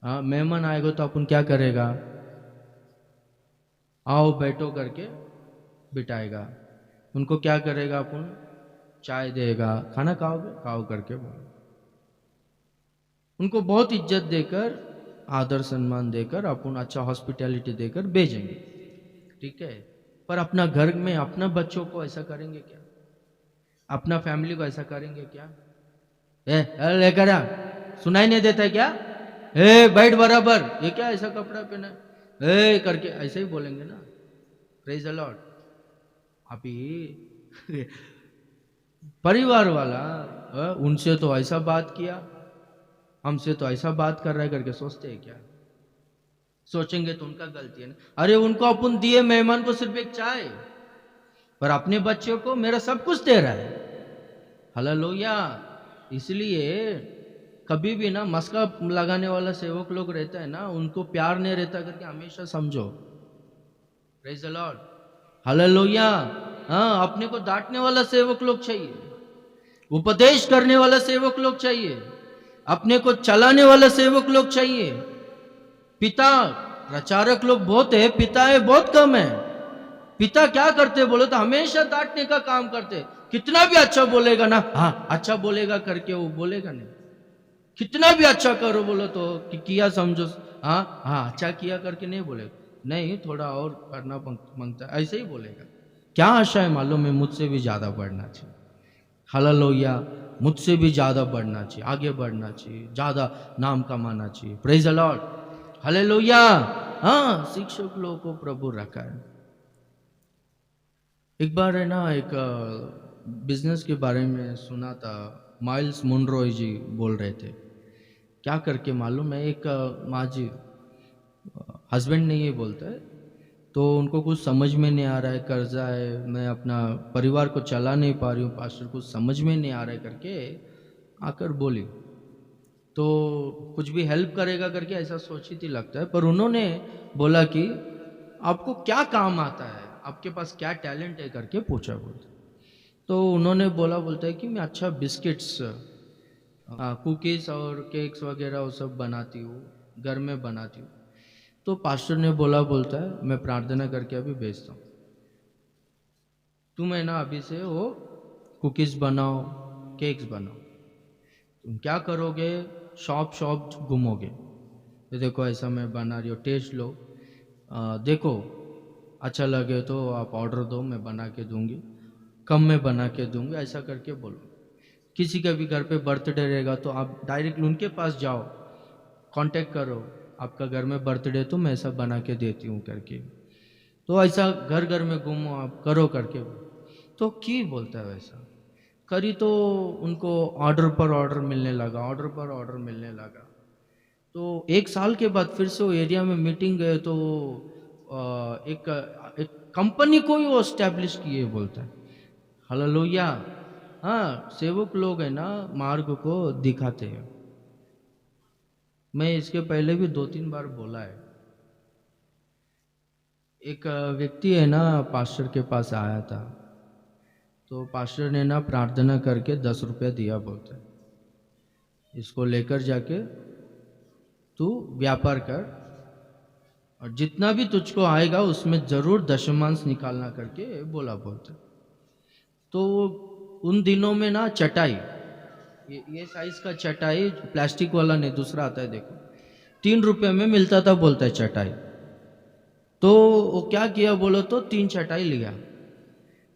हाँ, मेहमान आएगा तो अपन क्या करेगा? आओ बैठो करके बिठाएगा। उनको क्या करेगा? अपन चाय देगा, खाना खाओगे, खाओ करके बोलो। उनको बहुत इज्जत देकर, आदर सम्मान देकर, अपन अच्छा हॉस्पिटैलिटी देकर भेजेंगे, ठीक है। पर अपना घर में अपना बच्चों को ऐसा करेंगे क्या? अपना फैमिली को ऐसा करेंगे क्या? ए लेकर आ, सुनाई नहीं देता है क्या? ए बैठ बराबर, ये क्या ऐसा कपड़ा पहना ए करके ऐसे ही बोलेंगे ना। Praise the Lord. अभी परिवार वाला उनसे तो ऐसा बात किया, हमसे तो ऐसा बात कर रहा है करके सोचते हैं क्या? सोचेंगे तो उनका गलती है ना। अरे उनको अपन दिए मेहमान को सिर्फ एक चाय, पर अपने बच्चों को मेरा सब कुछ दे रहा है। हालेलुया। इसलिए कभी भी ना मस्का लगाने वाला सेवक लोग रहता है ना, उनको प्यार नहीं रहता करके हमेशा समझो। Praise the Lord. हालेलुया। हाँ, अपने को डांटने वाला सेवक लोग चाहिए, उपदेश करने वाला सेवक लोग चाहिए, अपने को चलाने वाला सेवक लोग चाहिए। पिता प्रचारक लोग बहुत है, पिता है बहुत कम है। पिता क्या करते बोलो तो हमेशा डांटने का काम करते। कितना भी अच्छा बोलेगा ना, हाँ अच्छा बोलेगा करके वो बोलेगा नहीं। कितना भी अच्छा करो बोलो तो किया समझो, हाँ हाँ अच्छा किया करके नहीं बोलेगा, नहीं थोड़ा और करना मांगता है, ऐसे ही बोलेगा। क्या आशा है मालूम है? मुझसे भी ज्यादा बढ़ना चाहिए। हालेलुया। मुझसे भी ज्यादा बढ़ना चाहिए, आगे बढ़ना चाहिए, ज्यादा नाम कमाना चाहिए। Praise the Lord. हालेलुया। हाँ, शिक्षक लोगों को प्रभु रखा है। एक बार है ना, एक बिजनेस के बारे में सुना था, माइल्स मुनरोय जी बोल रहे थे। क्या करके मालूम है, एक माँ जी, हस्बैंड ने ये बोलता है, तो उनको कुछ समझ में नहीं आ रहा है, कर्जा है, मैं अपना परिवार को चला नहीं पा रही हूँ पास्टर, कुछ समझ में नहीं आ रहा है करके आकर बोली। तो कुछ भी हेल्प करेगा करके ऐसा सोचित ही लगता है। पर उन्होंने बोला कि आपको क्या काम आता है, आपके पास क्या टैलेंट है करके पूछा बोलते। तो उन्होंने बोलता है कि मैं अच्छा बिस्किट्स, कुकीज़ और केक्स वगैरह वो सब बनाती हूँ, घर में बनाती हूँ। तो पास्टर ने बोलता है मैं प्रार्थना करके अभी भेजता हूँ, तुम है ना अभी से वो कुकीज़ बनाओ, केक्स बनाओ। तुम क्या करोगे, शॉप घूमोगे, तो देखो ऐसा मैं बना रही हूँ, टेस्ट लो, देखो अच्छा लगे तो आप ऑर्डर दो, मैं बना के दूंगी, कम में बना के दूंगी, ऐसा करके बोलो। किसी का भी घर पे बर्थडे रहेगा तो आप डायरेक्ट उनके पास जाओ, कांटेक्ट करो, आपका घर में बर्थडे तो मैं ऐसा बना के देती हूँ करके। तो ऐसा घर घर में घूमो, आप करो करके। तो की बोलता है वैसा करी, तो उनको ऑर्डर पर ऑर्डर मिलने लगा, ऑर्डर पर ऑर्डर मिलने लगा। तो 1 साल के बाद फिर से वो एरिया में मीटिंग गए, तो एक कंपनी को ही वो स्टैब्लिश किए बोलता है। हालेलुया। हाँ, सेवक लोग है ना मार्ग को दिखाते हैं। मैं इसके पहले भी 2-3 बार बोला है। एक व्यक्ति है ना पास्टर के पास आया था, तो पास्टर ने ना प्रार्थना करके 10 रुपया दिया, बोलता है इसको लेकर जाके तू व्यापार कर और जितना भी तुझको आएगा उसमें जरूर दशमांश निकालना करके बोलता है। तो उन दिनों में ना चटाई, ये साइज का चटाई, प्लास्टिक वाला नहीं, दूसरा आता है देखो, 3 रुपये में मिलता था बोलता है चटाई। तो वो क्या किया बोलो तो 3 चटाई लिया,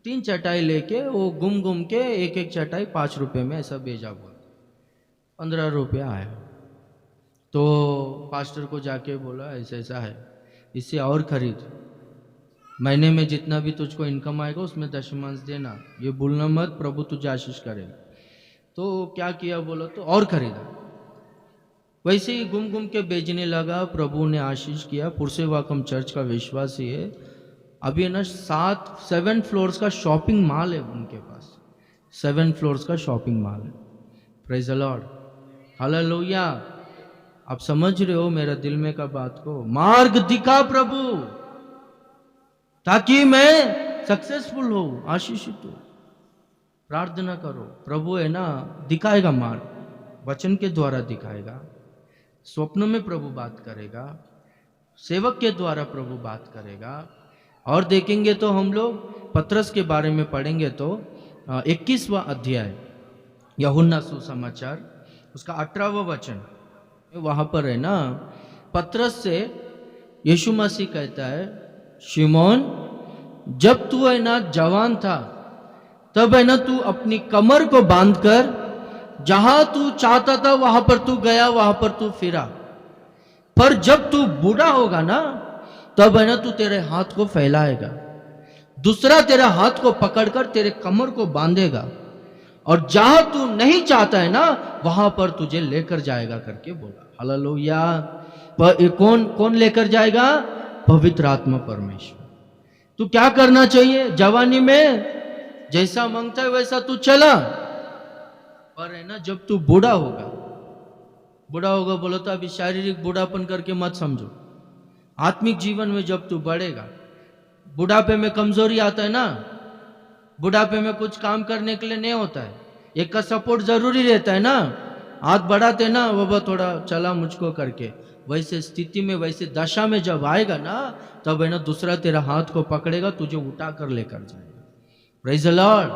3 चटाई लेके वो घूम के एक चटाई 5 रुपये में ऐसा भेजा, बोल 15 रुपया आया। तो पास्टर को जाके बोला ऐसा ऐसा है, इससे और खरीद, महीने में जितना भी तुझको इनकम आएगा उसमें दशमांश देना, ये भूलना मत, प्रभु तुझे आशीष करेगा। तो क्या किया बोलो तो और खरीदा, वैसे ही घूम के बेचने लगा, प्रभु ने आशीष किया। पुरसेवाकम चर्च का विश्वासी है, अभी है ना 7 फ्लोर्स का शॉपिंग मॉल है उनके पास, 7 फ्लोर्स का शॉपिंग मॉल है। Praise the Lord, hallelujah. आप समझ रहे हो मेरा दिल में का बात को, मार्ग दिखा प्रभु ताकि मैं सक्सेसफुल हो, आशीषित हो। प्रार्थना करो, प्रभु है ना दिखाएगा मार्ग, वचन के द्वारा दिखाएगा, स्वप्न में प्रभु बात करेगा, सेवक के द्वारा प्रभु बात करेगा। और देखेंगे तो हम लोग पतरस के बारे में पढ़ेंगे तो 21वां अध्याय यूहन्ना सुसमाचार, उसका 18वां वचन, वहां पर है ना पतरस से यीशु मसीह कहता है, शिमोन जब तू है ना जवान था तब है ना तू अपनी कमर को बांधकर जहां तू चाहता था वहां पर तू गया, वहां पर तू फिरा। पर जब तू बूढ़ा होगा ना तब है ना तू तेरे हाथ को फैलाएगा, दूसरा तेरा हाथ को पकड़कर तेरे कमर को बांधेगा और जहां तू नहीं चाहता है ना वहां पर तुझे लेकर जाएगा करके बोला। हालेलुया। कौन कौन लेकर जाएगा? पवित्र आत्मा परमेश्वर। तू क्या करना चाहिए जवानी में? जैसा मांगता है वैसा तू चला, पर है ना जब तू बूढ़ा होगा बोलो तो अभी शारीरिक बूढ़ापन करके मत समझो, आत्मिक जीवन में जब तू बढ़ेगा, बुढ़ापे में कमजोरी आता है ना, बुढ़ापे में कुछ काम करने के लिए नहीं होता है, एक का सपोर्ट जरूरी रहता है ना, हाथ बढ़ाते ना वो थोड़ा चला मुझको करके, वैसे स्थिति में वैसे दशा में जब आएगा ना तब है ना दूसरा तेरा हाथ को पकड़ेगा, तुझे उठा कर लेकर जाएगा। Praise the Lord.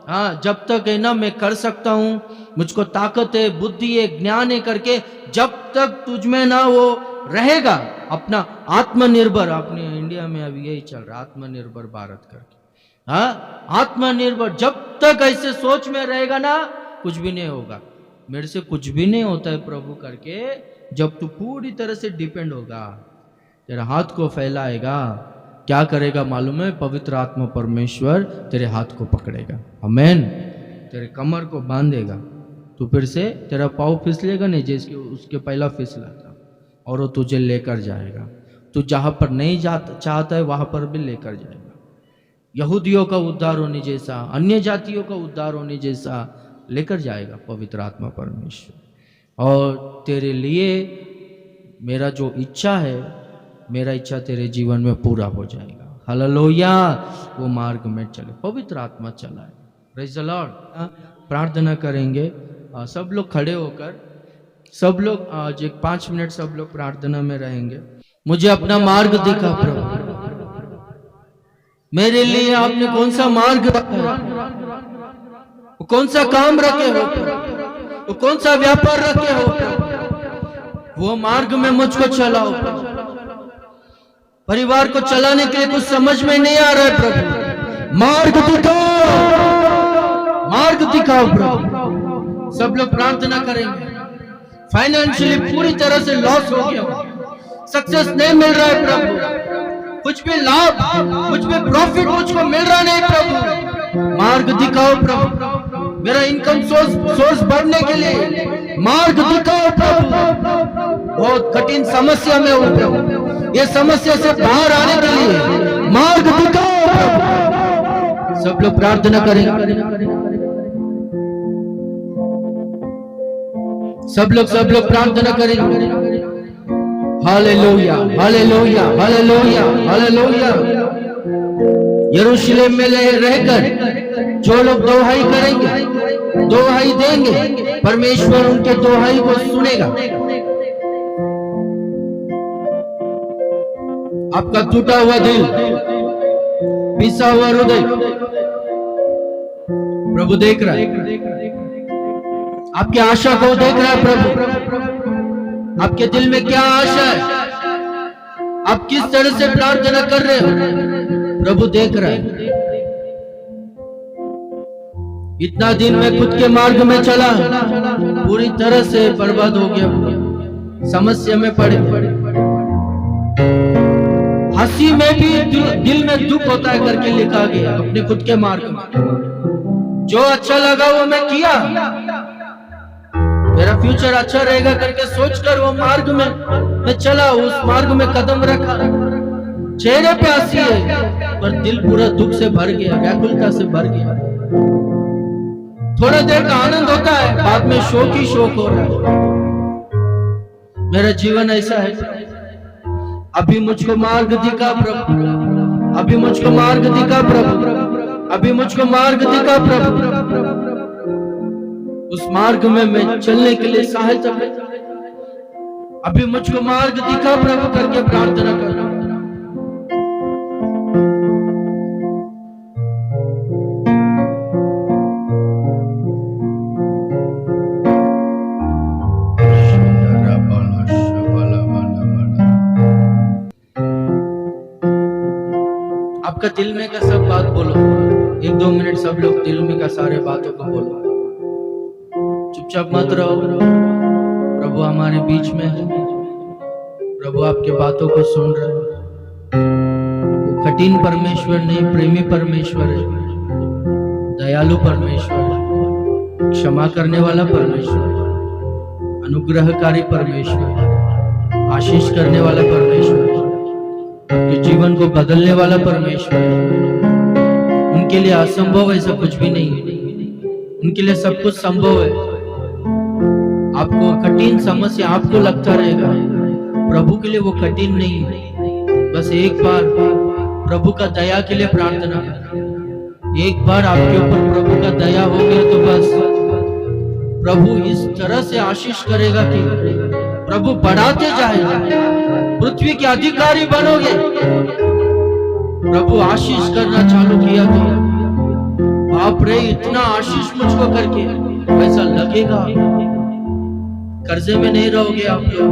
हाँ, जब तक है ना मैं कर सकता हूं, मुझको ताकत है, बुद्धि है, ज्ञान है करके, जब तक तुझ में ना वो रहेगा अपना आत्मनिर्भर, अपने इंडिया में अभी यही चल रहा आत्मनिर्भर भारत करके, हाँ आत्मनिर्भर, जब तक ऐसे सोच में रहेगा ना कुछ भी नहीं होगा, मेरे से कुछ भी नहीं होता है प्रभु करके। जब तू पूरी तरह से डिपेंड होगा, तेरा हाथ को फैलाएगा, क्या करेगा मालूम है? पवित्र आत्मा परमेश्वर तेरे हाथ को पकड़ेगा, आमेन, तेरे कमर को बांधेगा, तो फिर से तेरा पाँव फिसलेगा नहीं जैसे उसके पहला फिसला था, और वो तुझे लेकर जाएगा, तू जहां पर नहीं चाहता है वहां पर भी लेकर जाएगा। यहूदियों का उद्धार होने जैसा, अन्य जातियों का उद्धार होने जैसा लेकर जाएगा पवित्र आत्मा परमेश्वर। और तेरे लिए मेरा जो इच्छा है, मेरा इच्छा तेरे जीवन में पूरा हो जाएगा। हालेलुया। वो मार्ग में चले, पवित्र आत्मा चलाए। Praise the Lord. प्रार्थना करेंगे सब लोग खड़े होकर, सब लोग आज एक 5 मिनट सब लोग प्रार्थना में रहेंगे। मुझे अपना मार्ग दिखा प्रभु, मेरे लिए आपने कौन सा मार्ग रखा है, वो कौन सा काम रखे हो, वो कौन सा व्यापार रखे हो, वो मार्ग में मुझको चलाओ। परिवार को चलाने के लिए कुछ समझ में नहीं आ रहा है प्रभु, मार्ग दिखाओ, मार्ग दिखाओ प्रभु। सब लोग प्रार्थना करेंगे। फाइनेंशियली पूरी तरह से लॉस हो गया, सक्सेस नहीं मिल रहा है प्रभु, कुछ भी लाभ, कुछ भी प्रॉफिट मुझको मिल रहा नहीं प्रभु, मार्ग दिखाओ प्रभु। मेरा इनकम सोर्स बढ़ने के लिए मार्ग दिखाओ प्रभु। बहुत कठिन समस्या में हूं प्रभु, ये समस्या से बाहर आने के लिए मार्ग दिखाओ प्रभु। सब लोग प्रार्थना करेंगे। सब लोग प्रार्थना करेंगे। Hallelujah, hallelujah, hallelujah, hallelujah. यरूशलेम में रहकर जो लोग दोहाई करेंगे, दोहाई देंगे, परमेश्वर उनके दोहाई को सुनेगा। आपका टूटा हुआ दिल, पिसा हुआ हृदय प्रभु देख रहा है, आपकी आशा को देख रहा है प्रभु। आपके दिल में क्या आशा है, आप किस तरह से प्रार्थना कर रहे हो, प्रभु देख रहा है। इतना दिन में खुद के मार्ग में चला, पूरी तरह से बर्बाद हो गया, समस्या में पड़े। हंसी में भी दिल में दुख होता है करके लिखा गया अपने खुद के मार्ग में। जो अच्छा लगा वो मैं किया, मेरा फ्यूचर अच्छा रहेगा करके सोचकर वो मार्ग में मैं चला, उस मार्ग में कदम रखा। चेहरे पे हंसी है पर दिल पूरा दुख से भर गया, व्याकुलता से भर गया। थोड़ा देर का आनंद होता है, बाद में शोक ही शोक हो रहा है। मेरा जीवन ऐसा है। अभी मुझको मार्ग दिखा प्रभु, अभी मुझको मार्ग दिखा प्रभु, अभी मुझको मार्ग दिखा प्रभु। उस मार्ग में मैं चलने के लिए सहायता कर, अभी मुझको मार्ग दिखा प्रभु करके प्रार्थना कर। आपका दिल में का सब बात बोलो, 1-2 मिनट सब लोग दिल में का सारे बातों को बोलो, चुपचाप मत रहो। प्रभु हमारे बीच में है, प्रभु आपके बातों को सुन रहे हैं। वो कठिन परमेश्वर नहीं, प्रेमी परमेश्वर है, दयालु परमेश्वर है, क्षमा करने वाला परमेश्वर, अनुग्रहकारी परमेश्वर, आशीष करने वाला परमेश्वर, जो जीवन को बदलने वाला परमेश्वर। उनके लिए असंभव ऐसा कुछ भी नहीं है, उनके लिए सब कुछ संभव है। आपको कठिन समस्या आपको लगता रहेगा, प्रभु के लिए वो कठिन नहीं है। बस एक बार प्रभु का दया के लिए प्रार्थना करें। एक बार आपके ऊपर प्रभु का दया हो गया तो बस प्रभु इस तरह से आशीष करेगा कि प्रभु बढ़ाते जाएगा, पृथ्वी के अधिकारी बनोगे। प्रभु आशीष करना चालू किया तो बाप रे, इतना आशीष मुझको करके ऐसा लगेगा कर्जे में नहीं रहोगे आप लोग,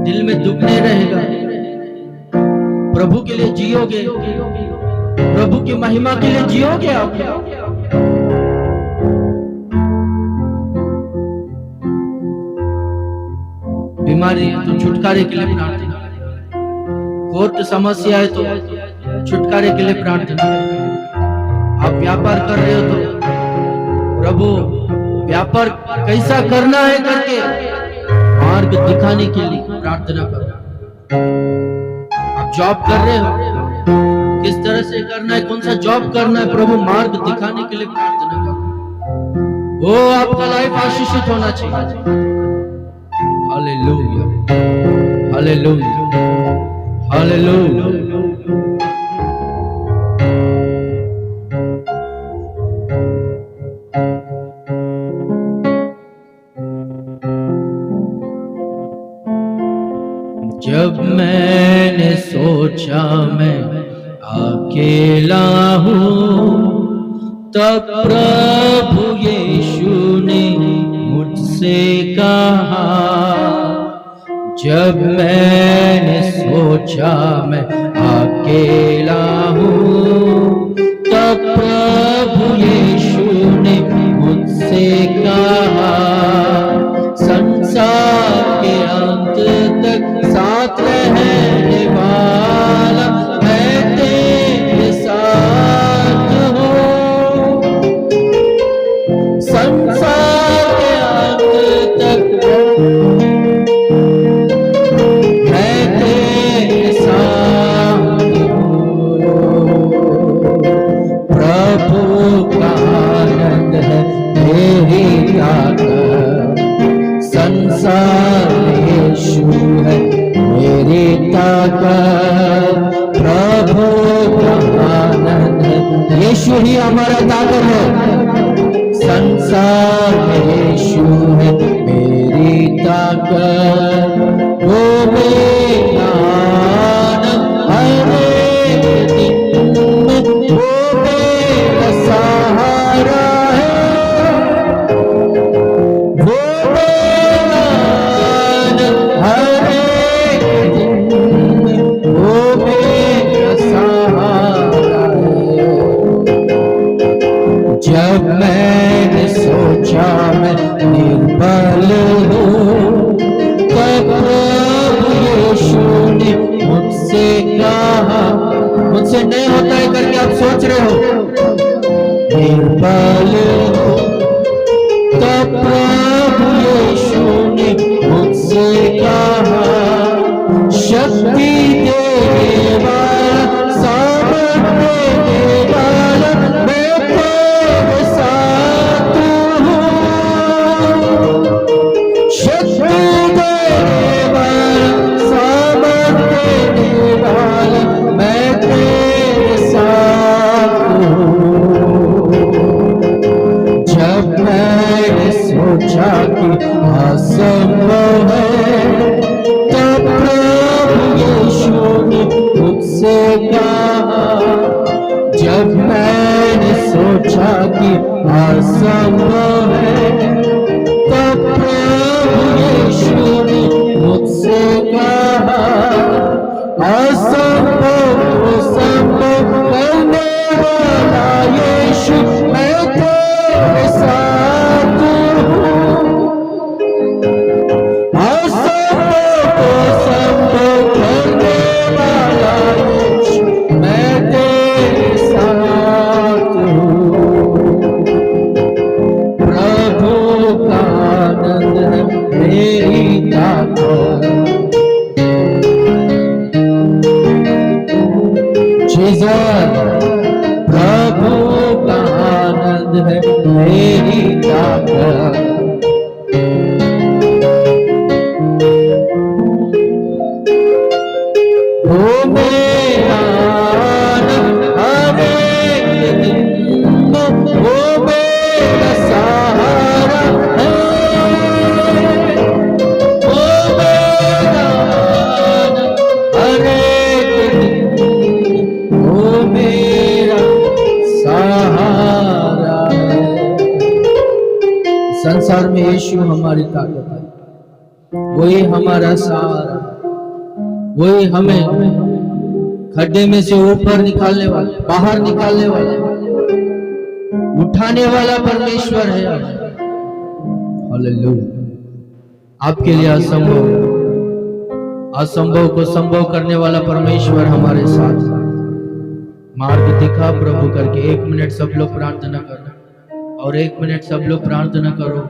दिल में दुख नहीं रहेगा, प्रभु के लिए जियोगे, प्रभु की महिमा के लिए जियोगे आप लोग। बीमारी है तो छुटकारे के लिए प्रार्थना, कोर्ट समस्या है तो छुटकारे के लिए प्रार्थना। आप व्यापार कर रहे हो तो प्रभु व्यापार कैसा करना है करके मार्ग दिखाने के लिए प्रार्थना करो। आप जॉब कर रहे हो, किस तरह से करना है, कौन सा जॉब करना है, प्रभु मार्ग दिखाने के लिए प्रार्थना करो। वो आपका लाइफ आशीषित होना चाहिए। Hallelujah, hallelujah, hallelujah. जब मैंने सोचा मैं अकेला हूँ, तब प्रभु यीशु ने मुझसे कहा। जब मैंने सोचा मैं अकेला हूँ, तब प्रभु यीशु ने मुझसे कहा, संसार के अंत तक साथ रहने वाला मैं तेरे साथ हूँ। संसार के अंत तक मैं तेरे साथ हूँ। प्रभु का आनंद है मेरी ताकत, संसार यीशु है मेरी ताकत। प्रभु का आनंद है, यीशु ही हमारा ताकत है। संसार यीशु है मेरी ताकत, वो मेरा आनंद हर एक दिन में, वो मेरा सहारा है। वो मेरा आनंद हर एक दिन में, वो मेरा सहारा है। जब मैंने सोचा मैं निर्बल हूँ, तब प्रभु यीशु ने मुझसे कहा, मुझसे नहीं होता है करके आप सोच रहे हो, निर्बल हूँ, तब प्रभु यीशु ने मुझसे कहा, शक्ति देने वाला, सामर्थ्य देने वाला मैं तेरे साथ हूँ। शक्ति देने वाला, सामर्थ्य देने वाला मैं तेरे साथ हूँ। जब मैंने सोचा कि असंभव है, तब प्रभु यीशु ने मुझसे कहा। जब मैंने सोचा कि असंभव है, तब प्रभु यीशु ने मुझसे कहा, असंभव को संभव करने वाला यीशु मैं तेरे साथ हूँ। असंभव को संभव करने वाला यीशु मैं तेरे साथ हूँ। प्रभु का आनंद है मेरी ताकत, जीसस। प्रभु का आनंद है मेरी ताकत, वो मेरा आनंद हर एक दिन में, वो मेरा सहारा है। वो मेरा आनंद हर एक दिन में, वो मेरा सहारा है। संसार में यीशु हमारी ताकत है, वही हमारा सहारा, वही हमें खड्डे में से ऊपर निकालने वाला, बाहर निकालने वाला, उठाने वाला परमेश्वर है। हालेलुया। आपके लिए असंभव, असंभव को संभव करने वाला परमेश्वर हमारे साथ है। मार्ग दिखा प्रभु करके 1 मिनट सब लोग प्रार्थना करो, और 1 मिनट सब लोग प्रार्थना करो।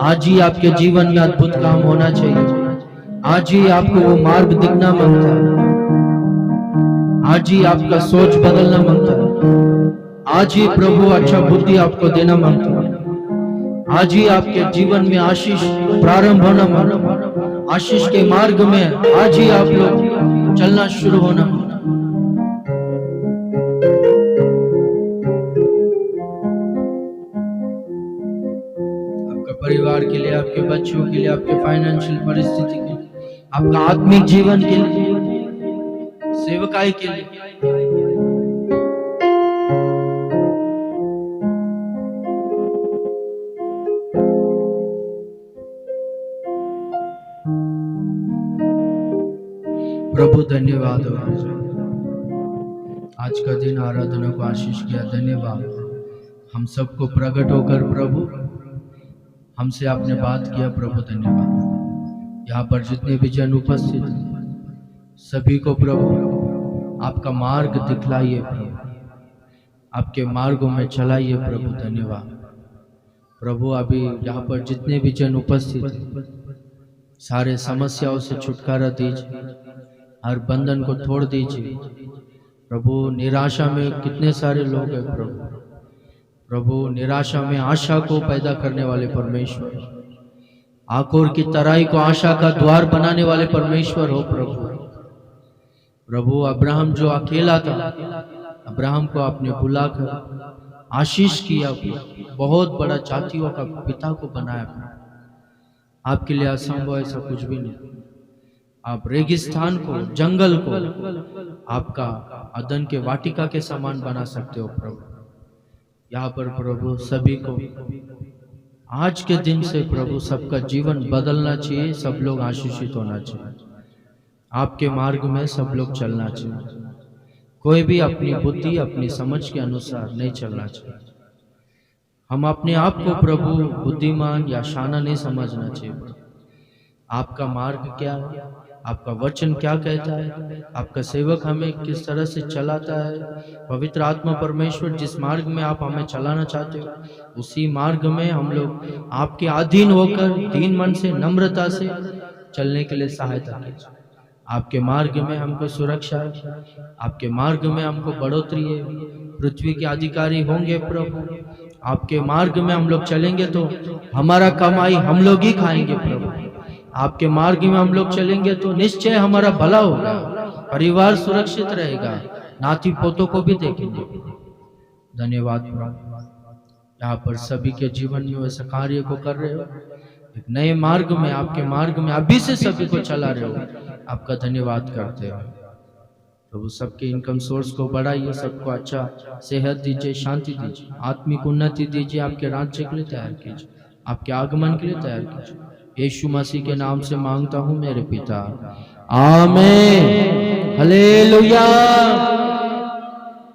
आज ही आपके जीवन में अद्भुत काम होना चाहिए। आज ही आपको वो मार्ग दिखना मांगता है। आज ही आपका सोच बदलना मांगता है। आज ही प्रभु अच्छा बुद्धि आपको देना मांगता है। आज ही आपके जीवन में आशीष प्रारंभ होना मानो, आशीष के मार्ग में आज ही आप लोग चलना शुरू होना। आपका परिवार के लिए, आपके बच्चों के लिए, आपके फाइनेंशियल परिस्थिति के लिए, आपका आत्मिक जीवन के लिए, सेवकाई के लिए। प्रभु धन्यवाद हो, आज का दिन आराधना को आशीष किया, धन्यवाद। हम सबको प्रकट होकर प्रभु हमसे आपने बात किया, प्रभु धन्यवाद। यहाँ पर जितने भी जन उपस्थित सभी को प्रभु आपका मार्ग दिखलाइए, प्रभु आपके मार्गों में चलाइए, प्रभु धन्यवाद। प्रभु अभी यहाँ पर जितने भी जन उपस्थित सारे समस्याओं से छुटकारा दीजिए, हर बंधन को तोड़ दीजिए प्रभु। निराशा में कितने सारे लोग हैं प्रभु, निराशा में आशा को पैदा करने वाले परमेश्वर, आकोर की तराई को आशा का द्वार बनाने वाले परमेश्वर हो प्रभु। अब्राहम जो अकेला था, अब्राहम को आपने बुलाकर आशीष किया, बहुत बड़ा जातियों का पिता को बनाया। आपके लिए असंभव ऐसा कुछ भी नहीं। आप रेगिस्तान को, जंगल को आपका अदन के वाटिका के समान बना सकते हो प्रभु। यहाँ पर प्रभु सभी को आज के दिन से प्रभु सबका जीवन बदलना चाहिए, सब लोग आशीषित होना चाहिए, आपके मार्ग में सब लोग चलना चाहिए। कोई भी अपनी बुद्धि, अपनी समझ के अनुसार नहीं चलना चाहिए। हम अपने आप को प्रभु बुद्धिमान या शाना नहीं समझना चाहिए। आपका मार्ग क्या है, आपका वचन क्या कहता है, आपका सेवक हमें किस तरह से चलाता है। पवित्र आत्मा परमेश्वर जिस मार्ग में आप हमें चलाना चाहते हो, उसी मार्ग में हम लोग आपके अधीन होकर दीन मन से, नम्रता से चलने के लिए सहायता कीजिए। आपके मार्ग में हमको सुरक्षा है, आपके मार्ग में हमको बढ़ोतरी है, पृथ्वी के अधिकारी होंगे प्रभु। आपके मार्ग में हम लोग चलेंगे तो हमारा कमाई हम लोग ही खाएंगे प्रभु। आपके मार्ग में हम लोग चलेंगे तो निश्चय हमारा भला होगा, परिवार सुरक्षित रहेगा, नाती पोतों को भी देखेंगे। धन्यवाद प्रभु, यहाँ पर सभी के जीवन में वैसे कार्य को कर रहे हो, एक नए मार्ग में, आपके मार्ग में अभी से सभी को चला रहे हो। आपका धन्यवाद करते हो प्रभु। सबके इनकम सोर्स को बढ़ाइए, सबको अच्छा सेहत दीजिए, शांति दीजिए, आत्मिक उन्नति दीजिए। आपके राज्य के लिए तैयार कीजिए, आपके आगमन के लिए तैयार कीजिए। यीशु मसीह के नाम से मांगता हूँ मेरे पिता, आमीन, हालेलुया।